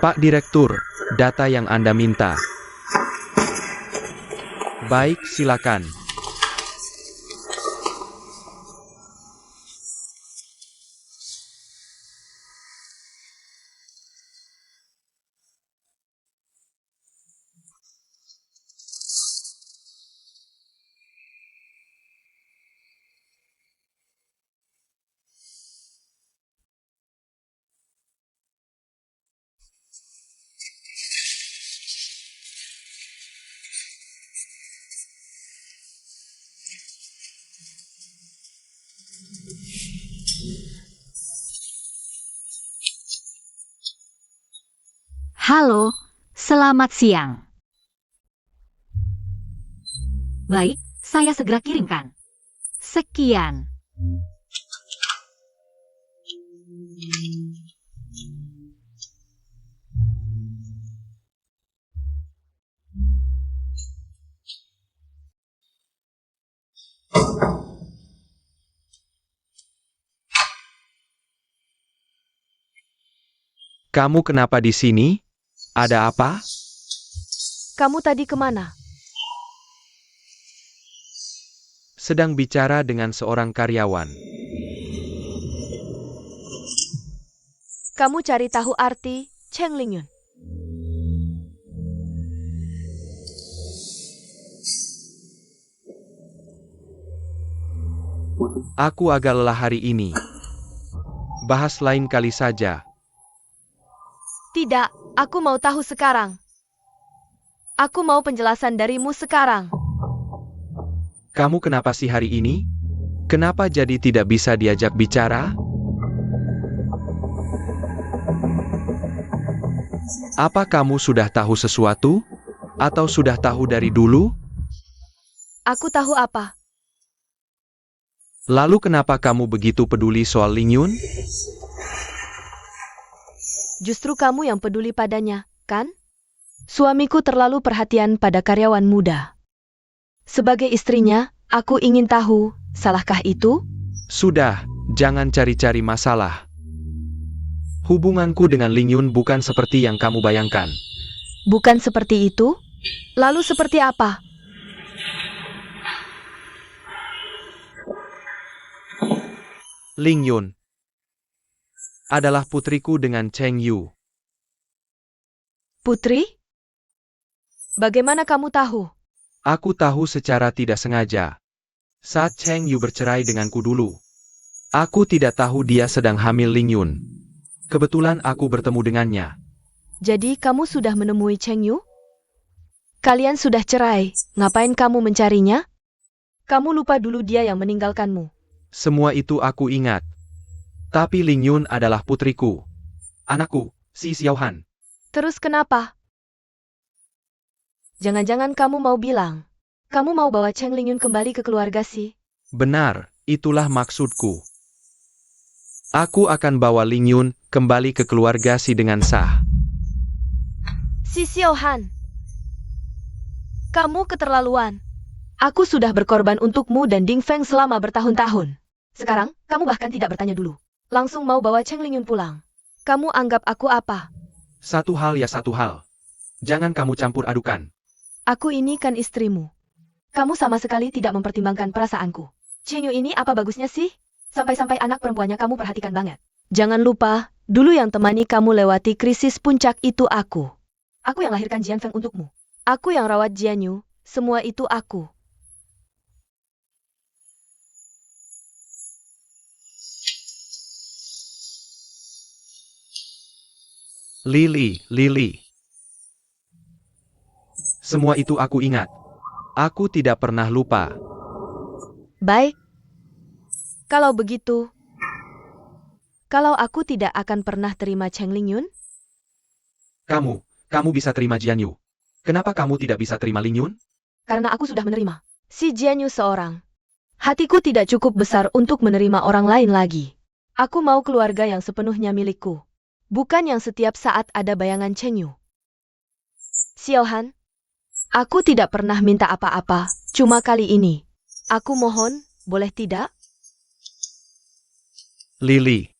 Pak Direktur, data yang Anda minta. Baik, silakan. Halo, selamat siang. Baik, saya segera kirimkan. Sekian. Kamu kenapa di sini? Ada apa? Kamu tadi kemana? Sedang bicara dengan seorang karyawan. Kamu cari tahu arti Cheng Ling Yun. Aku agak lelah hari ini. Bahas lain kali saja. Tidak, aku mau tahu sekarang. Aku mau penjelasan darimu sekarang. Kamu kenapa sih hari ini? Kenapa jadi tidak bisa diajak bicara? Apa kamu sudah tahu sesuatu? Atau sudah tahu dari dulu? Aku tahu apa. Lalu kenapa kamu begitu peduli soal Ling Yun? Justru kamu yang peduli padanya, kan? Suamiku terlalu perhatian pada karyawan muda. Sebagai istrinya, aku ingin tahu, salahkah itu? Sudah, jangan cari-cari masalah. Hubunganku dengan Ling Yun bukan seperti yang kamu bayangkan. Bukan seperti itu? Lalu seperti apa? Ling Yun adalah putriku dengan Cheng Yu. Putri? Bagaimana kamu tahu? Aku tahu secara tidak sengaja. Saat Cheng Yu bercerai denganku dulu. Aku tidak tahu dia sedang hamil Ling Yun. Kebetulan aku bertemu dengannya. Jadi kamu sudah menemui Cheng Yu? Kalian sudah cerai, ngapain kamu mencarinya? Kamu lupa dulu dia yang meninggalkanmu. Semua itu aku ingat. Tapi Ling Yun adalah putriku. Anakku, si Xiaohan. Terus kenapa? Jangan-jangan kamu mau bilang, kamu mau bawa Cheng Ling Yun kembali ke keluarga Si? Benar, itulah maksudku. Aku akan bawa Ling Yun kembali ke keluarga Si dengan sah. Si Xiaohan. Kamu keterlaluan. Aku sudah berkorban untukmu dan Ding Feng selama bertahun-tahun. Sekarang, kamu bahkan tidak bertanya dulu. Langsung mau bawa Cheng Ling Yun pulang. Kamu anggap aku apa? Satu hal ya satu hal. Jangan kamu campur adukan. Aku ini kan istrimu. Kamu sama sekali tidak mempertimbangkan perasaanku. Cheng Yu ini apa bagusnya sih? Sampai-sampai anak perempuannya kamu perhatikan banget. Jangan lupa, dulu yang temani kamu lewati krisis puncak itu aku. Aku yang lahirkan Jian Feng untukmu. Aku yang rawat Jian Yu, semua itu aku. Lily. Semua itu aku ingat. Aku tidak pernah lupa. Baik. Kalau begitu, kalau aku tidak akan pernah terima Cheng Ling Yun? Kamu bisa terima Jian Yu. Kenapa kamu tidak bisa terima Ling Yun? Karena aku sudah menerima. Si Jian Yu seorang. Hatiku tidak cukup besar untuk menerima orang lain lagi. Aku mau keluarga yang sepenuhnya milikku. Bukan yang setiap saat ada bayangan Cheng Yu. Xiaohan, aku tidak pernah minta apa-apa, cuma kali ini. Aku mohon, boleh tidak? Lily.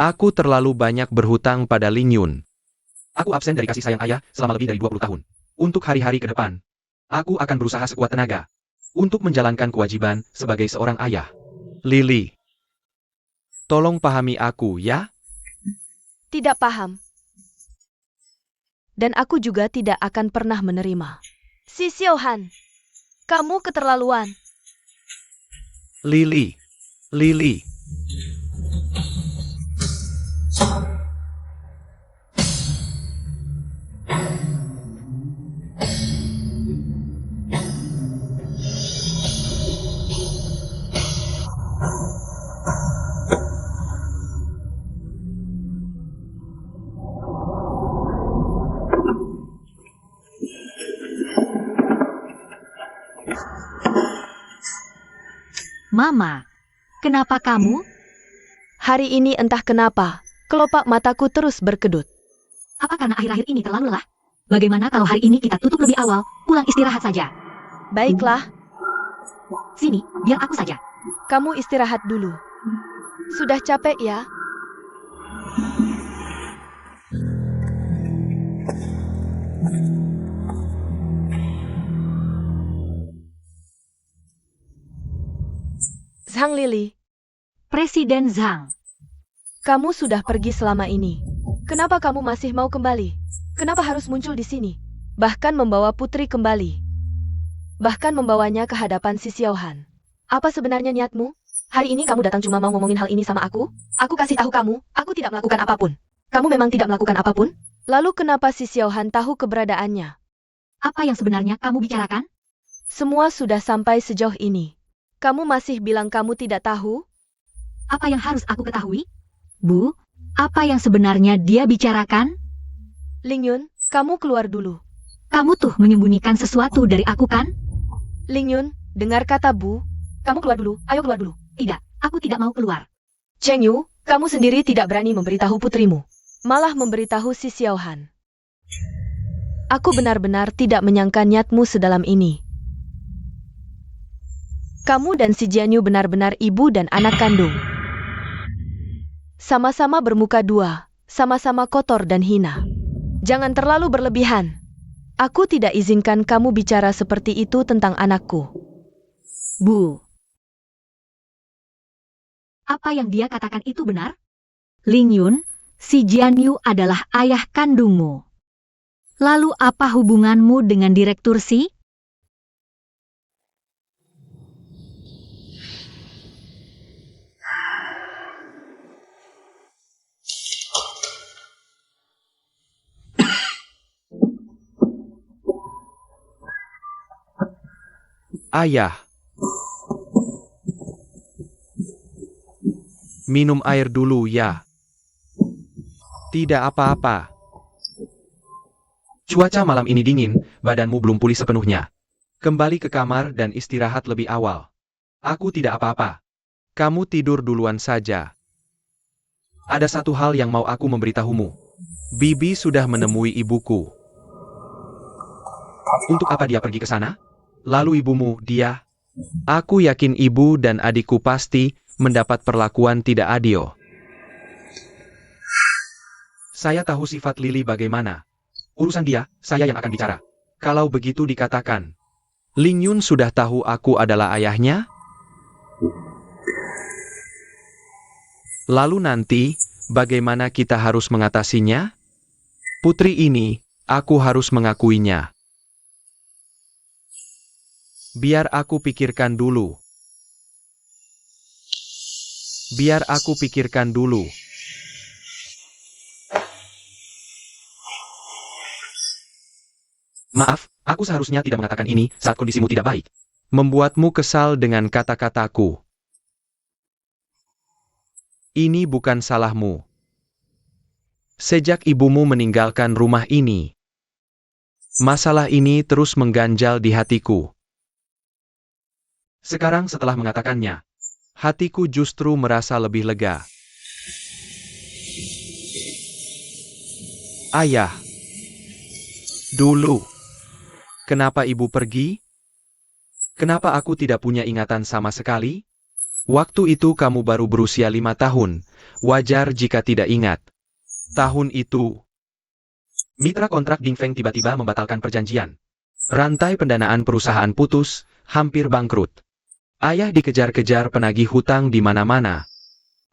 Aku terlalu banyak berhutang pada Ling Yun. Aku absen dari kasih sayang ayah selama lebih dari 20 tahun. Untuk hari-hari ke depan, aku akan berusaha sekuat tenaga untuk menjalankan kewajiban sebagai seorang ayah. Lily. Tolong pahami aku ya. Tidak paham. Dan aku juga tidak akan pernah menerima. Si Xiaohan, kamu keterlaluan. Lily. Mama, kenapa kamu? Hari ini entah kenapa, kelopak mataku terus berkedut. Apa karena akhir-akhir ini terlalu lelah? Bagaimana kalau hari ini kita tutup lebih awal, pulang istirahat saja? Baiklah, Sini, biar aku saja. kamu istirahat dulu. Sudah capek ya? Zhang Lily, Presiden Zhang. kamu sudah pergi selama ini. Kenapa kamu masih mau kembali? Kenapa harus muncul di sini? Bahkan membawa putri kembali. Bahkan membawanya ke hadapan si Xiaohan. Apa sebenarnya niatmu? Hari ini kamu datang cuma mau ngomongin hal ini sama aku? Aku kasih tahu kamu, aku tidak melakukan apapun. Kamu memang tidak melakukan apapun? Lalu kenapa si Xiaohan tahu keberadaannya? Apa yang sebenarnya kamu bicarakan? Semua sudah sampai sejauh ini. Kamu masih bilang kamu tidak tahu? Apa yang harus aku ketahui? Bu, apa yang sebenarnya dia bicarakan? Ling Yun, kamu keluar dulu. Kamu tuh menyembunyikan sesuatu dari aku kan? Ling Yun, dengar kata Bu. Kamu keluar dulu, ayo keluar dulu. Tidak, aku tidak mau keluar. Cheng Yu, kamu sendiri tidak berani memberitahu putrimu. Malah memberitahu si Xiaohan. Aku benar-benar tidak menyangka niatmu sedalam ini. Kamu dan si Jian Yu benar-benar ibu dan anak kandung. Sama-sama bermuka dua, sama-sama kotor dan hina. Jangan terlalu berlebihan. Aku tidak izinkan kamu bicara seperti itu tentang anakku. Bu. Apa yang dia katakan itu benar? Ling Yun, si Jian Yu adalah ayah kandungmu. Lalu apa hubunganmu dengan Direktur Si? Ayah. Minum air dulu ya. Tidak apa-apa. Cuaca malam ini dingin, badanmu belum pulih sepenuhnya. Kembali ke kamar dan istirahat lebih awal. Aku tidak apa-apa. Kamu tidur duluan saja. Ada satu hal yang mau aku memberitahumu. Bibi sudah menemui ibuku. Untuk apa dia pergi ke sana? Lalu ibumu, dia? Aku yakin ibu dan adikku pasti mendapat perlakuan tidak adil. Saya tahu sifat Lily bagaimana. Urusan dia, saya yang akan bicara. Kalau begitu dikatakan. Ling Yun sudah tahu aku adalah ayahnya? Lalu nanti, bagaimana kita harus mengatasinya? Putri ini, aku harus mengakuinya. Biar aku pikirkan dulu. Biar aku pikirkan dulu. Maaf, aku seharusnya tidak mengatakan ini saat kondisimu tidak baik. Membuatmu kesal dengan kata-kataku. Ini bukan salahmu. Sejak ibumu meninggalkan rumah ini, masalah ini terus mengganjal di hatiku. Sekarang setelah mengatakannya, hatiku justru merasa lebih lega. Ayah. Dulu. Kenapa ibu pergi? Kenapa aku tidak punya ingatan sama sekali? Waktu itu kamu baru berusia 5 tahun. Wajar jika tidak ingat. Tahun itu, mitra kontrak Ding Feng tiba-tiba membatalkan perjanjian. Rantai pendanaan perusahaan putus, hampir bangkrut. Ayah dikejar-kejar penagih hutang di mana-mana.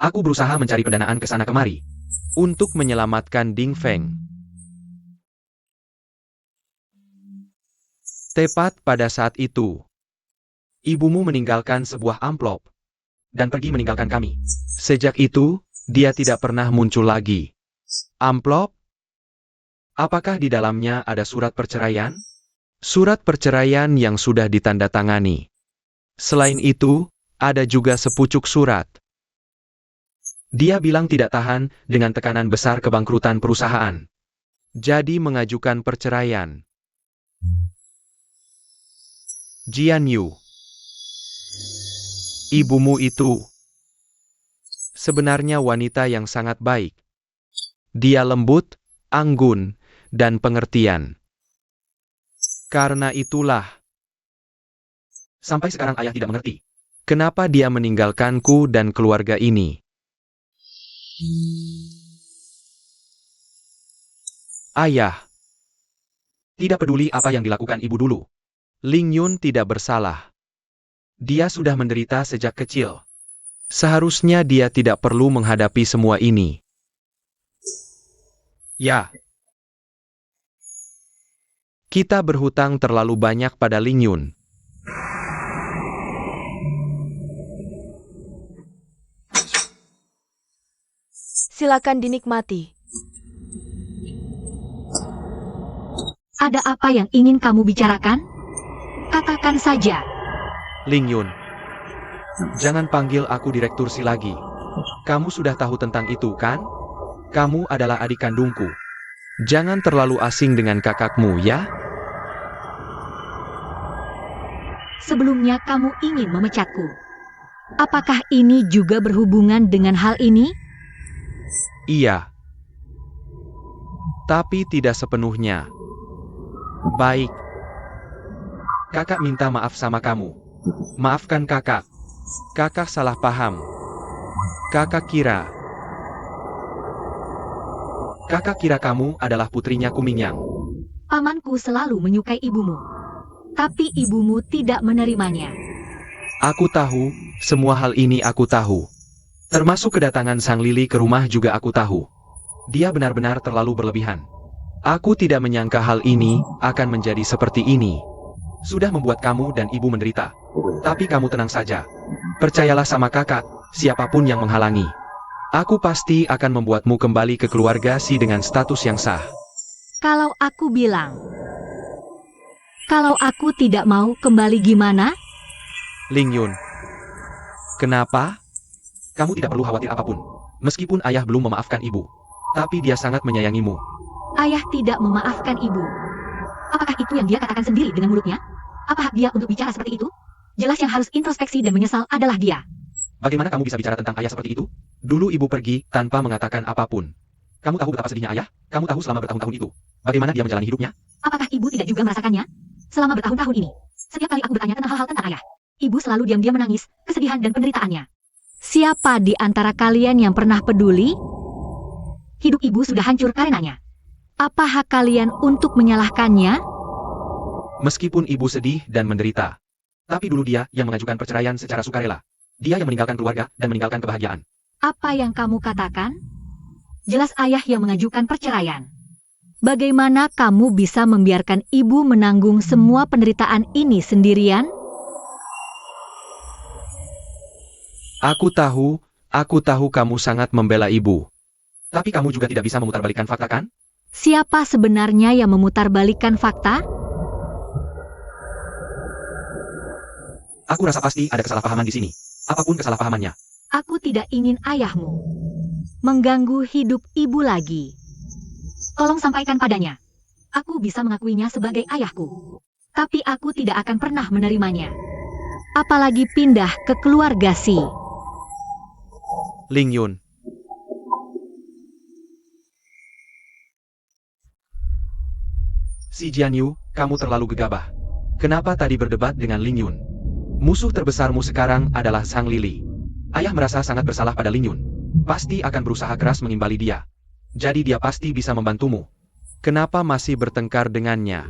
Aku berusaha mencari pendanaan ke sana kemari untuk menyelamatkan Ding Feng. Tepat pada saat itu, ibumu meninggalkan sebuah amplop dan pergi meninggalkan kami. Sejak itu, dia tidak pernah muncul lagi. Amplop? Apakah di dalamnya ada surat perceraian? Surat perceraian yang sudah ditandatangani. Selain itu, ada juga sepucuk surat. Dia bilang tidak tahan dengan tekanan besar kebangkrutan perusahaan. Jadi mengajukan perceraian. Jian Yu. Ibumu itu sebenarnya wanita yang sangat baik. Dia lembut, anggun, dan pengertian. Karena itulah, sampai sekarang ayah tidak mengerti. Kenapa dia meninggalkanku dan keluarga ini? Ayah. Tidak peduli apa yang dilakukan ibu dulu. Ling Yun tidak bersalah. Dia sudah menderita sejak kecil. Seharusnya dia tidak perlu menghadapi semua ini. Ya. Kita berhutang terlalu banyak pada Ling Yun. Silakan dinikmati. Ada apa yang ingin kamu bicarakan? Katakan saja. Ling Yun. Jangan panggil aku Direktur Si lagi. Kamu sudah tahu tentang itu, kan? Kamu adalah adik kandungku. Jangan terlalu asing dengan kakakmu, ya? Sebelumnya kamu ingin memecatku. Apakah ini juga berhubungan dengan hal ini? Iya. Tapi tidak sepenuhnya. Baik. Kakak minta maaf sama kamu. Maafkan kakak. Kakak salah paham. Kakak kira kamu adalah putrinya Kumingyang. Pamanku selalu menyukai ibumu. Tapi ibumu tidak menerimanya. Aku tahu, semua hal ini aku tahu. Termasuk kedatangan Sang Lili ke rumah juga aku tahu. Dia benar-benar terlalu berlebihan. Aku tidak menyangka hal ini akan menjadi seperti ini. Sudah membuat kamu dan ibu menderita. Tapi kamu tenang saja. Percayalah sama kakak, siapapun yang menghalangi. Aku pasti akan membuatmu kembali ke keluarga Si dengan status yang sah. Kalau aku bilang, kalau aku tidak mau kembali gimana? Ling Yun. Kenapa? Kamu tidak perlu khawatir apapun. Meskipun ayah belum memaafkan ibu. Tapi dia sangat menyayangimu. Ayah tidak memaafkan ibu. Apakah itu yang dia katakan sendiri dengan mulutnya? Apa hak dia untuk bicara seperti itu? Jelas yang harus introspeksi dan menyesal adalah dia. Bagaimana kamu bisa bicara tentang ayah seperti itu? Dulu ibu pergi tanpa mengatakan apapun. Kamu tahu betapa sedihnya ayah? Kamu tahu selama bertahun-tahun itu. Bagaimana dia menjalani hidupnya? Apakah ibu tidak juga merasakannya? Selama bertahun-tahun ini, setiap kali aku bertanya tentang hal-hal tentang ayah, ibu selalu diam-diam menangis, kesedihan dan penderitaannya. Siapa di antara kalian yang pernah peduli? Hidup ibu sudah hancur karenanya. Apa hak kalian untuk menyalahkannya? Meskipun ibu sedih dan menderita. Tapi dulu dia yang mengajukan perceraian secara sukarela. Dia yang meninggalkan keluarga dan meninggalkan kebahagiaan. Apa yang kamu katakan? Jelas ayah yang mengajukan perceraian. Bagaimana kamu bisa membiarkan ibu menanggung semua penderitaan ini sendirian? Aku tahu kamu sangat membela ibu. Tapi kamu juga tidak bisa memutarbalikkan fakta, kan? Siapa sebenarnya yang memutarbalikkan fakta? Aku rasa pasti ada kesalahpahaman di sini. Apapun kesalahpahamannya. Aku tidak ingin ayahmu mengganggu hidup ibu lagi. Tolong sampaikan padanya. Aku bisa mengakuinya sebagai ayahku. Tapi aku tidak akan pernah menerimanya. Apalagi pindah ke keluarga Si. Ling Yun. Si Jianyu, kamu terlalu gegabah. Kenapa tadi berdebat dengan Ling Yun? Musuh terbesarmu sekarang adalah Sang Lili. Ayah merasa sangat bersalah pada Ling Yun. Pasti akan berusaha keras mengimbali dia. Jadi dia pasti bisa membantumu. Kenapa masih bertengkar dengannya?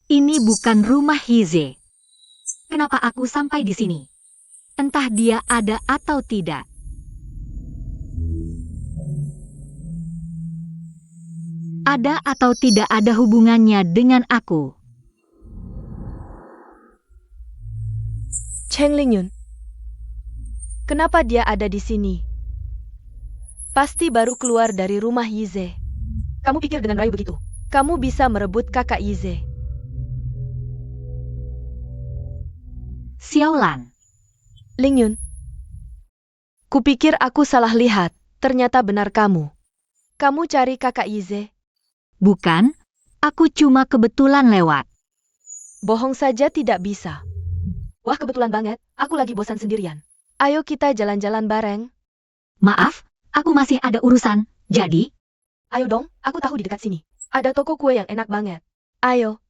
Ini bukan rumah Hize. Kenapa aku sampai di sini? Entah dia ada atau tidak. Ada atau tidak ada hubungannya dengan aku. Cheng Ling Yun. Kenapa dia ada di sini? Pasti baru keluar dari rumah Yize. Kamu pikir dengan rayu begitu? Kamu bisa merebut kakak Yize. Xiaolan. Ling Yun. Kupikir aku salah lihat. Ternyata benar kamu. Kamu cari kakak Yize. Bukan, aku cuma kebetulan lewat. Bohong saja tidak bisa. Wah, kebetulan banget. Aku lagi bosan sendirian. Ayo kita jalan-jalan bareng. Maaf, aku masih ada urusan, jadi... Ayo dong, aku tahu di dekat sini. Ada toko kue yang enak banget. Ayo.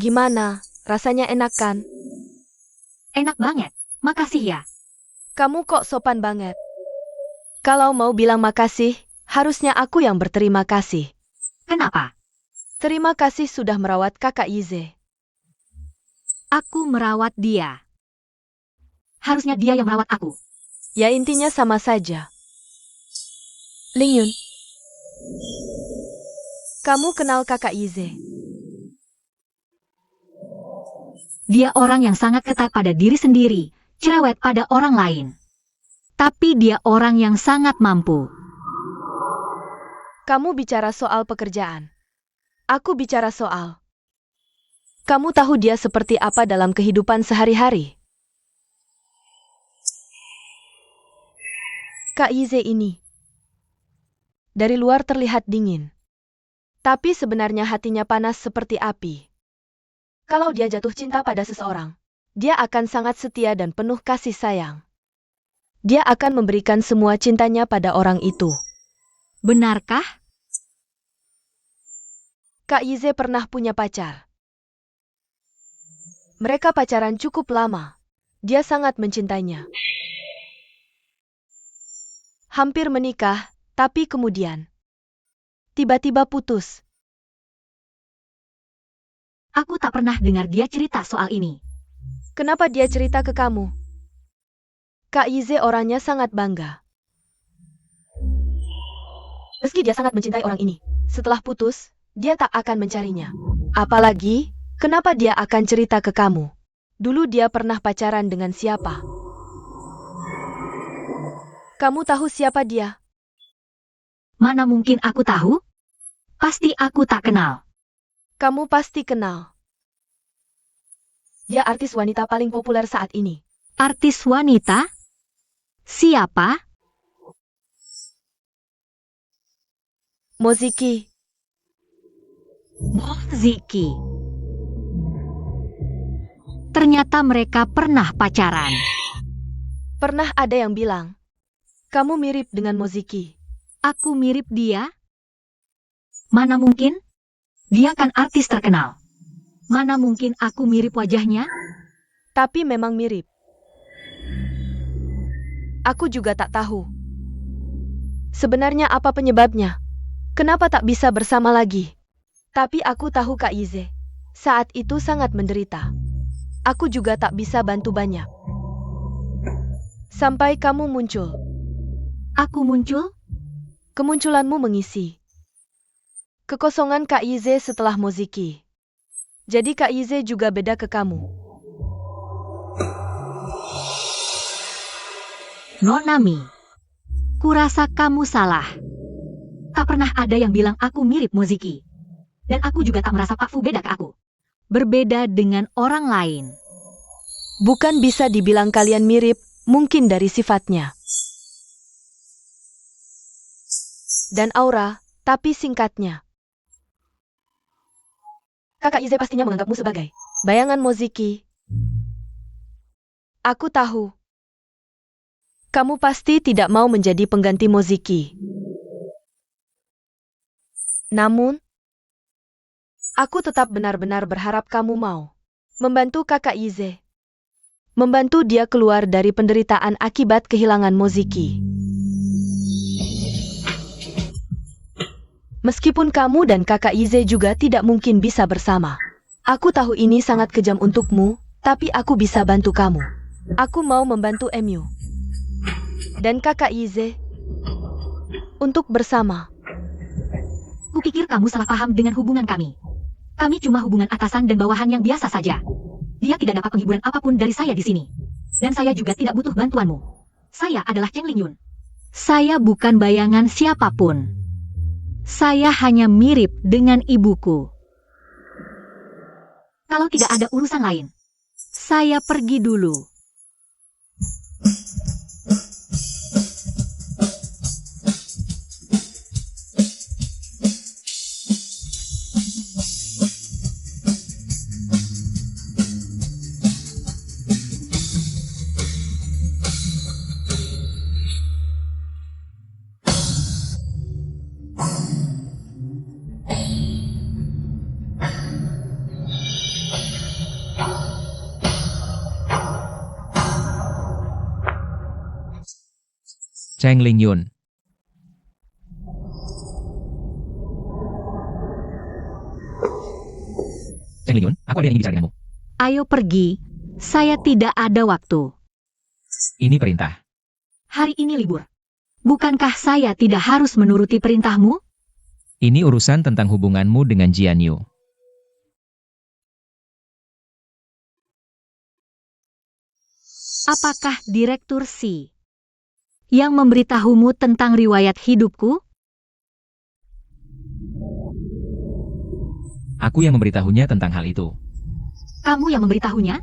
Gimana? Rasanya enak kan? Enak banget, makasih ya. Kamu kok sopan banget. Kalau mau bilang makasih, harusnya aku yang berterima kasih. Kenapa? Terima kasih sudah merawat kakak Yize. Aku merawat dia. Harusnya dia yang merawat aku. Ya intinya sama saja. Lingyun, kamu kenal kakak Yize? Dia orang yang sangat ketat pada diri sendiri, cerewet pada orang lain. Tapi dia orang yang sangat mampu. Kamu bicara soal pekerjaan. Aku bicara soal. Kamu tahu dia seperti apa dalam kehidupan sehari-hari? Kak Yize ini. Dari luar terlihat dingin. Tapi sebenarnya hatinya panas seperti api. Kalau dia jatuh cinta pada seseorang, dia akan sangat setia dan penuh kasih sayang. Dia akan memberikan semua cintanya pada orang itu. Benarkah? Kak Yize pernah punya pacar. Mereka pacaran cukup lama. Dia sangat mencintainya. Hampir menikah, tapi kemudian tiba-tiba putus. Aku tak pernah dengar dia cerita soal ini. Kenapa dia cerita ke kamu? Kak Yize orangnya sangat bangga. Meski dia sangat mencintai orang ini, setelah putus, dia tak akan mencarinya. Apalagi, kenapa dia akan cerita ke kamu? Dulu dia pernah pacaran dengan siapa? Kamu tahu siapa dia? Mana mungkin aku tahu? Pasti aku tak kenal. Kamu pasti kenal. Dia artis wanita paling populer saat ini. Artis wanita? Siapa? Moziki. Ziki. Ternyata mereka pernah pacaran. Pernah ada yang bilang, kamu mirip dengan Moziki. Aku mirip dia? Mana mungkin? Dia kan artis terkenal. Mana mungkin aku mirip wajahnya? Tapi memang mirip. Aku juga tak tahu. Sebenarnya apa penyebabnya? Kenapa tak bisa bersama lagi? Tapi aku tahu Kak Yize. Saat itu sangat menderita. Aku juga tak bisa bantu banyak. Sampai kamu muncul. Aku muncul? Kemunculanmu mengisi kekosongan Kak Yize setelah Moziki. Jadi Kak Yize juga beda ke kamu. Nonami. Kurasa kamu salah. Tak pernah ada yang bilang aku mirip Moziki. Dan aku juga tak merasa Pak Fu beda ke aku. Berbeda dengan orang lain. Bukan bisa dibilang kalian mirip, mungkin dari sifatnya. Dan aura, tapi singkatnya. Kakak Yize pastinya menganggapmu sebagai bayangan Moziki. Aku tahu. Kamu pasti tidak mau menjadi pengganti Moziki. Namun, aku tetap benar-benar berharap kamu mau membantu kakak Yize. Membantu dia keluar dari penderitaan akibat kehilangan Moziki. Meskipun kamu dan kakak Yize juga tidak mungkin bisa bersama. Aku tahu ini sangat kejam untukmu, tapi aku bisa bantu kamu. Aku mau membantu MU. Dan kakak Yize. Untuk bersama. Kupikir kamu salah paham dengan hubungan kami. Kami cuma hubungan atasan dan bawahan yang biasa saja. Dia tidak dapat penghiburan apapun dari saya di sini. Dan saya juga tidak butuh bantuanmu. Saya adalah Cheng Lingyun. Saya bukan bayangan siapapun. Saya hanya mirip dengan ibuku. Kalau tidak ada urusan lain, saya pergi dulu. Cheng Lingyun. Cheng Lingyun, aku ada yang ingin bicara denganmu. Ayo pergi, saya tidak ada waktu. Ini perintah. Hari ini libur. Bukankah saya tidak harus menuruti perintahmu? Ini urusan tentang hubunganmu dengan Jian Yu. Apakah Direktur Si yang memberitahumu tentang riwayat hidupku? Aku yang memberitahunya tentang hal itu. Kamu yang memberitahunya?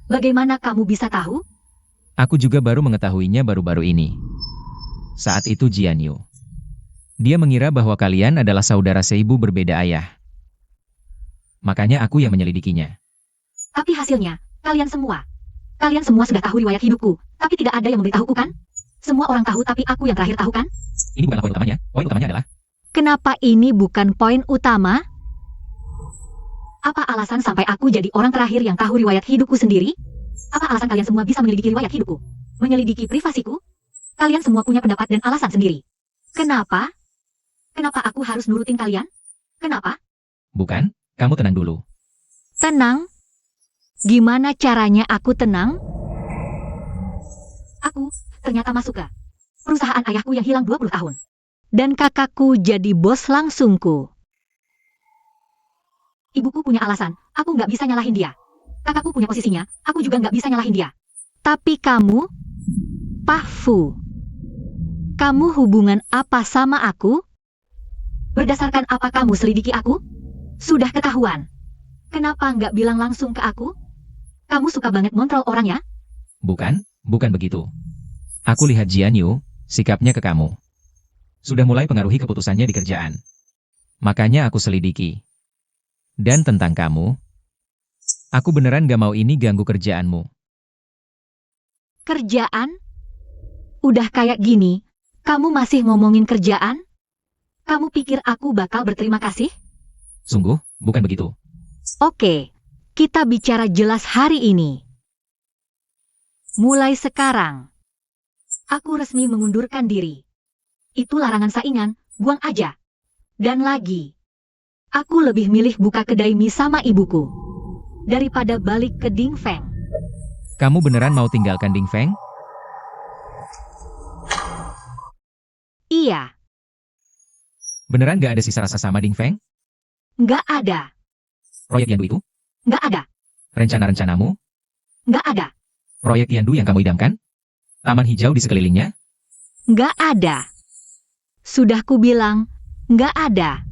Bagaimana kamu bisa tahu? Aku juga baru mengetahuinya baru-baru ini. Saat itu Jian Yu. Dia mengira bahwa kalian adalah saudara seibu berbeda ayah. Makanya aku yang menyelidikinya. Tapi hasilnya, kalian semua sudah tahu riwayat hidupku, tapi tidak ada yang memberitahuku kan? Semua orang tahu tapi aku yang terakhir tahu kan? Ini bukanlah poin utamanya. Poin utamanya adalah, Kenapa ini bukan poin utama? Apa alasan sampai aku jadi orang terakhir yang tahu riwayat hidupku sendiri? Apa alasan kalian semua bisa menyelidiki riwayat hidupku? Menyelidiki privasiku? Kalian semua punya pendapat dan alasan sendiri. Kenapa? Kenapa aku harus nurutin kalian? Kenapa? bukan, kamu tenang dulu. Tenang? Gimana caranya aku tenang? Aku ternyata masuk ke perusahaan ayahku yang hilang 20 tahun. Dan kakakku jadi bos langsungku. Ibuku punya alasan, aku nggak bisa nyalahin dia. Kakakku punya posisinya, aku juga nggak bisa nyalahin dia. Tapi kamu, Pak Fu, kamu hubungan apa sama aku? Berdasarkan apa kamu selidiki aku? Sudah ketahuan. Kenapa nggak bilang langsung ke aku? Kamu suka banget ngontrol orang ya? Bukan begitu. Aku lihat Jian Yu, sikapnya ke kamu. Sudah mulai pengaruhi keputusannya di kerjaan. Makanya aku selidiki. Dan tentang kamu, aku beneran gak mau ini ganggu kerjaanmu. Kerjaan? Udah kayak gini, kamu masih ngomongin kerjaan? Kamu pikir aku bakal berterima kasih? Sungguh, bukan begitu. Oke, kita bicara jelas hari ini. Mulai sekarang, aku resmi mengundurkan diri. Itu larangan saingan, buang aja. Dan lagi, aku lebih milih buka kedai mie sama ibuku daripada balik ke Dingfeng. Kamu beneran mau tinggalkan Dingfeng? Iya, Beneran gak ada sisa rasa sama Dingfeng? nggak ada, Proyek Yandu itu? nggak ada, Rencana-rencanamu? nggak ada, Proyek Yandu yang kamu idamkan? Taman hijau di sekelilingnya? nggak ada. Sudah kubilang, nggak ada.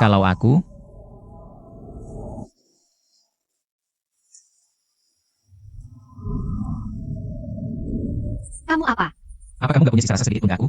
Kalau aku, Kamu apa? apa kamu gak punya sisa rasa sedikit pun ke aku?